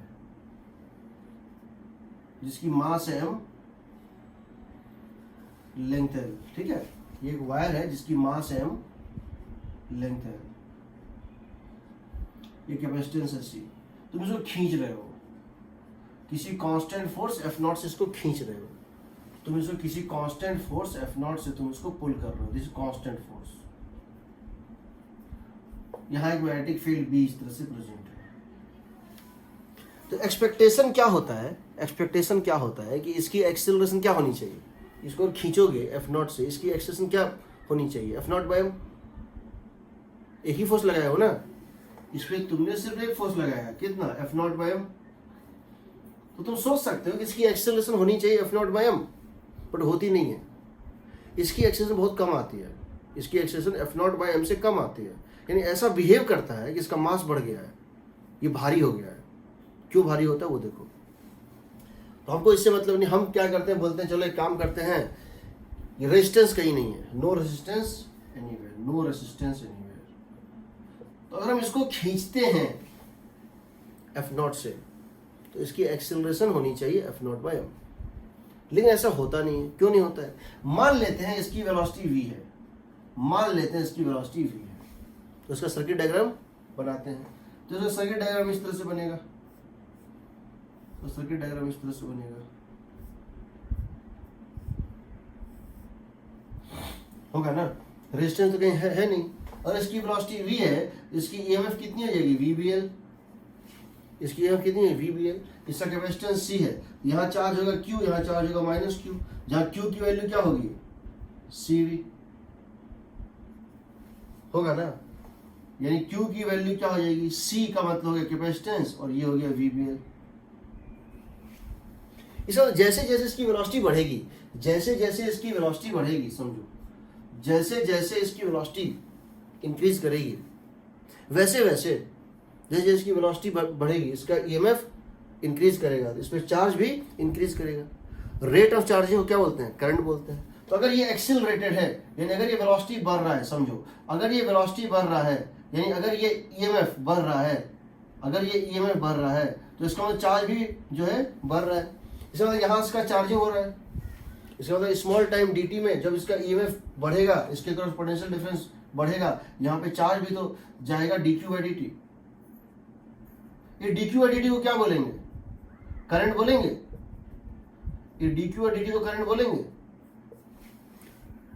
जिसकी मास है m, लेंथ है। ठीक है, ये एक वायर है जिसकी मास है m, लेंथ है। ये कैपेसिटेंस है C। तुम इसको खींच रहे हो, किसी कांस्टेंट फोर्स F0 से इसको खींच रहे हो। तुम इसको किसी कांस्टेंट फोर्स F0 से तुम इसको पुल कर रहे हो, दिस कांस्टेंट फोर्स। यहाँ एक मैग्नेटिक फील्ड B इस तरह से प्रेजेंट है। तो एक्सपेक्टेशन क्या होता है, एक्सपेक्टेशन क्या होता है कि इसकी एक्सेलरेशन क्या होनी चाहिए। इसको खींचोगे F0 से, इसकी एक्सेलरेशन क्या होनी चाहिए, F0/m। एक ही फोर्स लगाया हो ना, इस पे तुमने सिर्फ एक फोर्स लगाया, कितना, F0/m। तो तुम सोच सकते हो कि इसकी एक्सेलरेशन होनी चाहिए F0/m, बट होती नहीं है। इसकी एक्सेलरेशन बहुत कम आती है, इसकी एक्सेलरेशन F0/m से कम आती है। यानी ऐसा बिहेव करता है कि इसका मास बढ़ गया है, ये भारी हो गया है। क्यों भारी होता है वो देखो। तो हमको इससे मतलब नहीं, हम क्या करते हैं, बोलते हैं चलो एक काम करते हैं, ये रेजिस्टेंस कहीं नहीं है, no resistance anywhere, no resistance anywhere. तो अगर हम इसको खींचते हैं F0 से, तो इसकी एक्सेलरेशन होनी चाहिए F0/m, लेकिन ऐसा होता नहीं है। क्यों नहीं होता है, मान लेते हैं इसकी वेलोसिटी v है, मान लेते हैं इसकी वेलोसिटी v है, तो इसका सर्किट डायग्राम बनाते हैं। तो इसका सर्किट डायग्राम इस तरह से बनेगा, तो सर्किट डायग्राम इस तरह से बनेगा, होगा ना, रेजिस्टेंस तो कहीं है नहीं। और इसकी वेलोसिटी v है, इसकी EMF कितनी हो जाएगी, VBL। इसकी EMF कितनी है, VBL। इसका कैपेसिटेंस C है, यहाँ चार्ज होगा Q, यहाँ चार्ज होगा -Q, जहाँ Q की वैल्यू क्या होगी, CV, होगा ना। यानी Q की वैल्यू क्या हो जाएगी, C का मतलब हो गया कैपेसिटेंस, और ये हो गया VBL। इसका जैसे जैसे इसकी वेलोसिटी बढ़ेगी, जैसे जैसे इसकी वेलोसिटी बढ़ेगी, समझो, जैसे जैसे इसकी वेलोसिटी इंक्रीज करेगी। वैसे वैसे जैसे जैसे इसकी वेलोसिटी बढ़ेगी इसका ईएमएफ इंक्रीज करेगा, तो इसमें चार्ज भी इंक्रीज करेगा। रेट ऑफ चार्जिंग को क्या बोलते हैं? करंट बोलते हैं। तो अगर ये एक्सिलरेटेड है यानी अगर ये वेलोसिटी बढ़ रहा है, समझो अगर ये वेलोसिटी बढ़ रहा है यानी अगर ये ईएमएफ बढ़ रहा है, अगर ये ईएमएफ बढ़ रहा है तो इसका मतलब चार्ज भी जो है बढ़ रहा है। इसका मतलब यहाँ इसका चार्जिंग हो रहा है। इसका मतलब स्मॉल टाइम dt में जब इसका ईएमएफ बढ़ेगा, इसके क्रॉस पोटेंशियल डिफरेंस बढ़ेगा, यहाँ पे चार्ज भी तो जाएगा dq/dt। ये dq/dt को क्या बोलेंगे? करंट बोलेंगे। ये dq/dt को करंट बोलेंगे।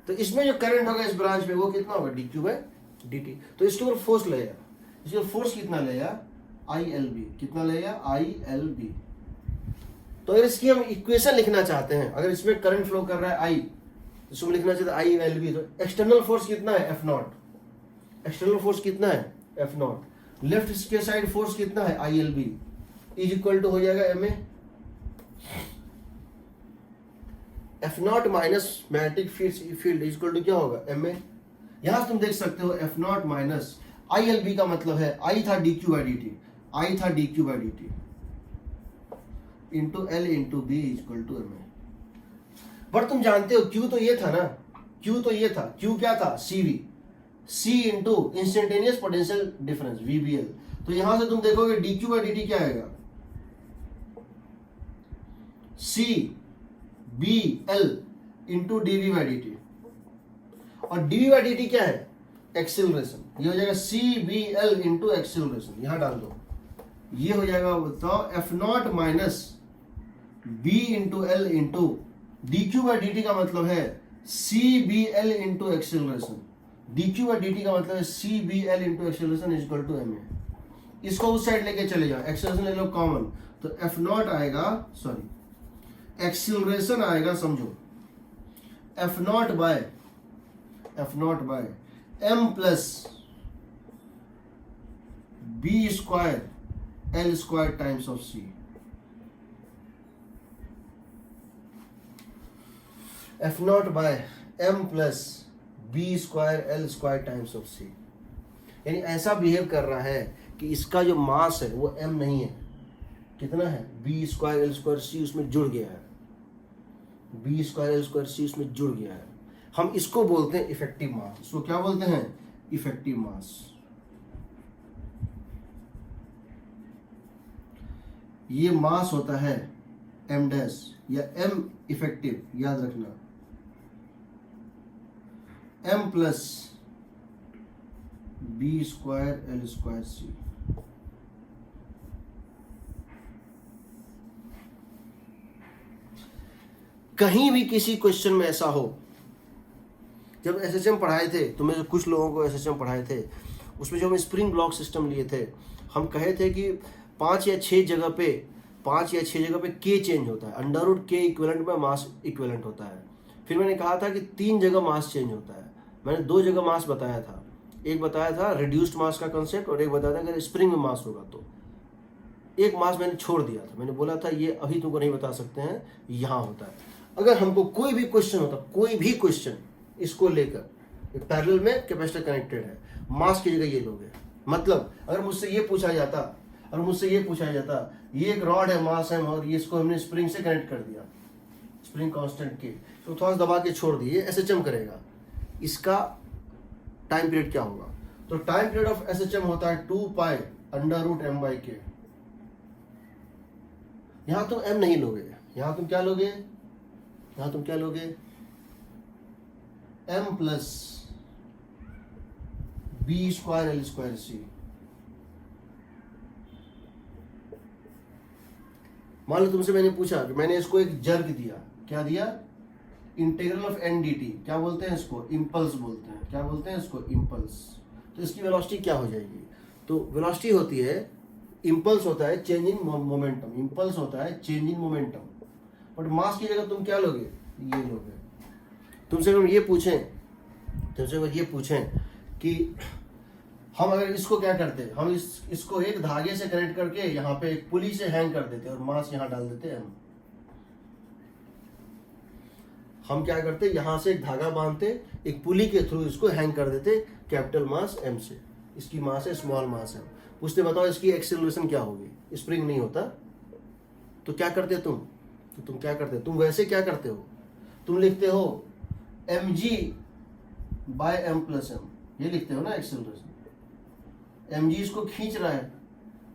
तो इसमें जो करंट होगा इस ब्रांच में वो कितना होगा? dq/dt। तो इसके ऊपर फोर्स लगेगा, इसके ऊपर फोर्स कितना लगेगा? ILB। कितना लगेगा? ILB। तो अगर इसकी हम इक्वेशन लिखना चाहते हैं, अगर इसमें करंट फ्लो कर रहा है I, तो इसमें लिखना चाहते हैं ILB। तो एक्सटर्नल फोर्स कितना है? F0। एक्सटर्नल फोर्स कितना है? F0। लेफ्ट के साइड फोर्स कितना है? ILB इज इक्वल टू हो जाएगा MA। F0 minus magnetic field is equal to क्या होगा? MA। यहां तुम देख सकते हो F0 माइनस ILB का मतलब है I था dq/dt, I था dq/dt into L into B equal to MA। But तुम जानते हो Q तो ये था ना, Q तो ये था। Q क्या था? CV। C into instantaneous potential difference VBL। तो यहां से तुम देखोगे dq/dt क्या आएगा? CBL into dV/dt। और dV/dt क्या है? एक्सिलरेशन। ये हो जाएगा CBL इंटू एक्सिलरेशन। यहां डाल दो, ये हो जाएगा बताओ F0 minus B into L into dq/dt का मतलब है CBL इंटू एक्सिलरेशन। dq/dt का मतलब है CBL into acceleration is equal to MA। इसको उस साइड लेके चले जाओ, एक्सिलरेशन ले लो कॉमन, तो F0 आएगा, सॉरी एक्सिलरेशन आएगा, समझो F0 by M plus B square L square times of C। F0 by M plus B square L square times of C। यानी ऐसा बिहेव कर रहा है कि इसका जो मास है वो M नहीं है, कितना है? B square L square C उसमें जुड़ गया है, B square L square C उसमें जुड़ गया है। हम इसको बोलते हैं इफेक्टिव मास। इसको क्या बोलते हैं? इफेक्टिव मास। ये मास होता है M डैश या M इफेक्टिव, याद रखना M plus B square L square C। कहीं भी किसी क्वेश्चन में ऐसा हो, जब एसएचएम पढ़ाए थे तो मैं कुछ लोगों को एसएचएम पढ़ाए थे, उसमें जो हम स्प्रिंग ब्लॉक सिस्टम लिए थे, हम कहे थे कि 5 या 6 जगह पे के चेंज होता है, अंडर के इक्विवेलेंट में मास इक्विवेलेंट होता है। फिर मैंने कहा था कि 3 जगह मास चेंज होता है। मैंने 2 जगह मास बताया था, एक बताया था रिड्यूस्ड मास का कंसेप्ट और एक बताया था अगर स्प्रिंग में मास होगा तो। एक मास मैंने छोड़ दिया था, मैंने बोला था ये अभी तुमको नहीं बता सकते हैं, यहाँ होता है। अगर हमको कोई भी क्वेश्चन होता, कोई भी क्वेश्चन इसको लेकर, पैरेलल में कैपेसिटर कनेक्टेड है, मास की जगह ये लोगे, मतलब अगर मुझसे ये पूछा जाता ये एक रॉड है, मास है, और ये इसको हमने स्प्रिंग से कनेक्ट कर दिया, स्प्रिंग कांस्टेंट के, तो थोड़ा सा दबा के छोड़ दिए, एसएचएम करेगा, इसका टाइम पीरियड क्या होगा? तो टाइम पीरियड ऑफ एसएचएम होता है 2 पाई √m/k। यहां तुम m नहीं लोगे, यहां तुम क्या लोगे? M plus B square L square C। मान लो तुमसे मैंने पूछा कि मैंने इसको एक जर्क दिया, क्या दिया? Integral of n dt। क्या बोलते हैं इसको? इम्पल्स बोलते हैं। क्या बोलते हैं इसको? इम्पल्स। तो इसकी वेलोसिटी क्या हो जाएगी? तो वेलोसिटी होती है, इम्पल्स होता है चेंज इन मोमेंटम, इम्पल्स होता है change in momentum, but mass की जगह तुम क्या लोगे? ये लोगे। तुमसे अगर ये पूछें कि हम अगर इसको क्या करते, हम इसको एक धागे से कनेक्ट करके यहाँ पे एक पुली से हैंग कर देते और मास यहाँ डाल देते हैं, हम क्या करते, यहाँ से एक धागा बांधते, एक पुली के थ्रू इसको हैंग कर देते कैपिटल मास m से। इसकी मास है स्मॉल मास m। पूछते बताओ इसकी एक्सेलरेशन क्या होगी, स्प्रिंग नहीं होता तो क्या करते तुम, तो तुम क्या करते, तुम वैसे क्या करते हो, तुम लिखते हो mg by m plus m, ये लिखते हो ना एक्सेलरेशन। mg इसको खींच रहा है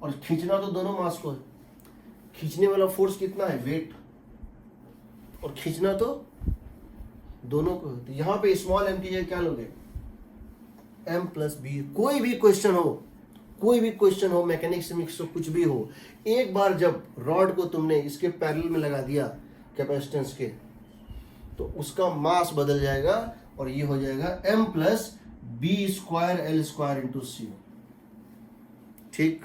और खींचना तो दोनों मास को है, खींचने वाला फोर्स कितना है, वेट, और खींचना तो दोनों को है। तो यहाँ पे स्मॉल m की जगह क्या लोगे, m प्लस बी। कोई भी क्वेश्चन हो, मैकेनिक्स में कुछ भी हो, एक बार जब रॉड को तुमने इसके पैरेलल में लगा दिया कैपेसिटेंस के, तो उसका मास बदल जाएगा और ये हो जाएगा m plus B square L square into c. ठीक,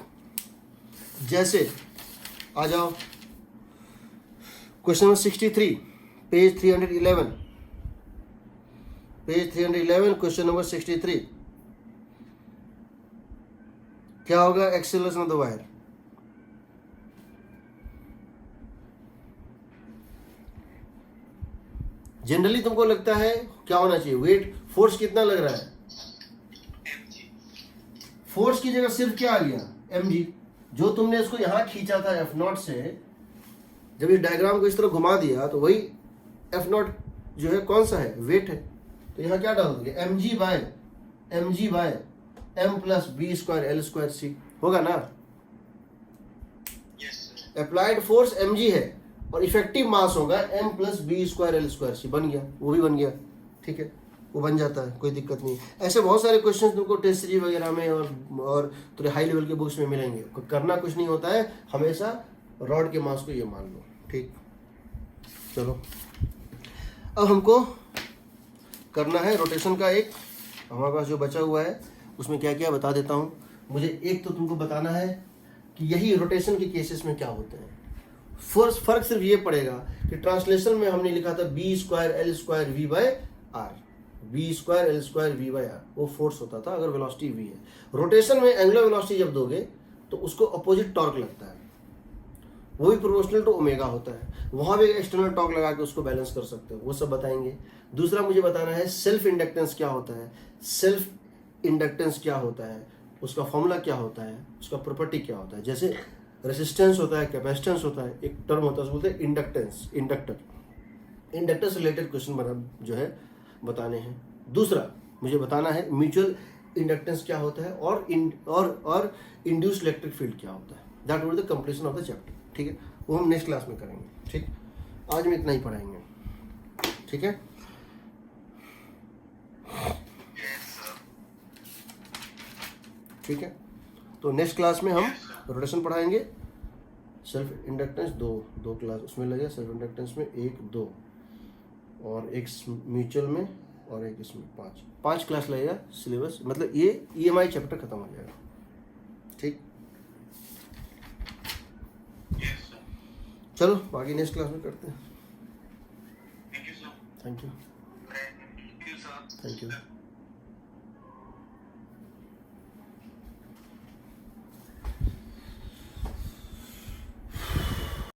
जैसे आ जाओ question number 63, page 311, question number 63। क्या होगा, acceleration of the wire. Generally तुमको लगता है क्या होना चाहिए, वेट, फोर्स कितना लग रहा है, mg, फोर्स की जगह सिर्फ क्या आ गया, mg। जो तुमने इसको यहां खींचा था F0 से, जब इस डायग्राम को इस तरह घुमा दिया तो वही F0 जो है कौन सा है, वेट है। तो यहाँ क्या डाल दोगे, mg by m plus B square L square c, होगा ना। yes sir, applied force mg है और इफेक्टिव मास होगा m plus B square L square c. बन गया, वो भी बन गया, ठीक है, वो बन जाता है, कोई दिक्कत नहीं। ऐसे बहुत सारे क्वेश्चन तुमको टेस्ट सीरीज वगैरह में और थोड़े हाई लेवल के बुक्स में मिलेंगे। करना कुछ नहीं होता है, हमेशा रॉड के मास को ये मान लो, ठीक। चलो अब हमको करना है रोटेशन का एक, हमारे पास जो बचा हुआ है उसमें क्या क्या बता देता हूँ। मुझे एक तो तुमको बताना है कि यही रोटेशन के केसेस में क्या होते हैं। फर्क सिर्फ ये पड़ेगा कि ट्रांसलेशन में हमने लिखा था B square L square V by are, B square L square V by R, वो फोर्स होता था अगर वेलोसिटी वी है। रोटेशन में एंगुलर वेलोसिटी जब दोगे तो उसको अपोजिट टॉर्क लगता है, वो भी प्रोपोर्शनल टू ओमेगा होता है। वहां भी एक्सटर्नल टॉर्क लगा के उसको बैलेंस कर सकते हो, वो सब बताएंगे। दूसरा मुझे बताना है सेल्फ इंडक्टेंस क्या होता है, सेल्फ इंडक्टेंस क्या होता है, उसका फॉर्मूला क्या होता है, उसका प्रॉपर्टी क्या होता है। जैसे रेसिस्टेंस होता है, कैपेसिटेंस होता है, एक टर्म होता है उसको बोलते हैं इंडक्टेंस, इंडक्टर से रिलेटेड क्वेश्चन बना जो है बताने हैं। दूसरा मुझे बताना है म्यूचुअल इंडक्टेंस क्या होता है और इंड्यूस्ड इलेक्ट्रिक फील्ड क्या होता है। That will be the completion of the chapter, ठीक है, वो हम नेक्स्ट क्लास में करेंगे। ठीक, आज में इतना ही पढ़ाएंगे, ठीक है। yes sir, ठीक है, तो नेक्स्ट क्लास में हम रोटेशन पढ़ाएंगे। सेल्फ इंडक्टेंस दो क्लास उसमें लगे, सेल्फ इंडक्टेंस में 1 2 और एक म्यूचुअल में और एक इसमें 5 क्लास लगेगा सिलेबस, मतलब ये EMI चैप्टर खत्म हो जाएगा। ठीक, yes sir, चलो बाकी नेक्स्ट क्लास में करते हैं। thank you sir, thank you, thank you sir, thank you.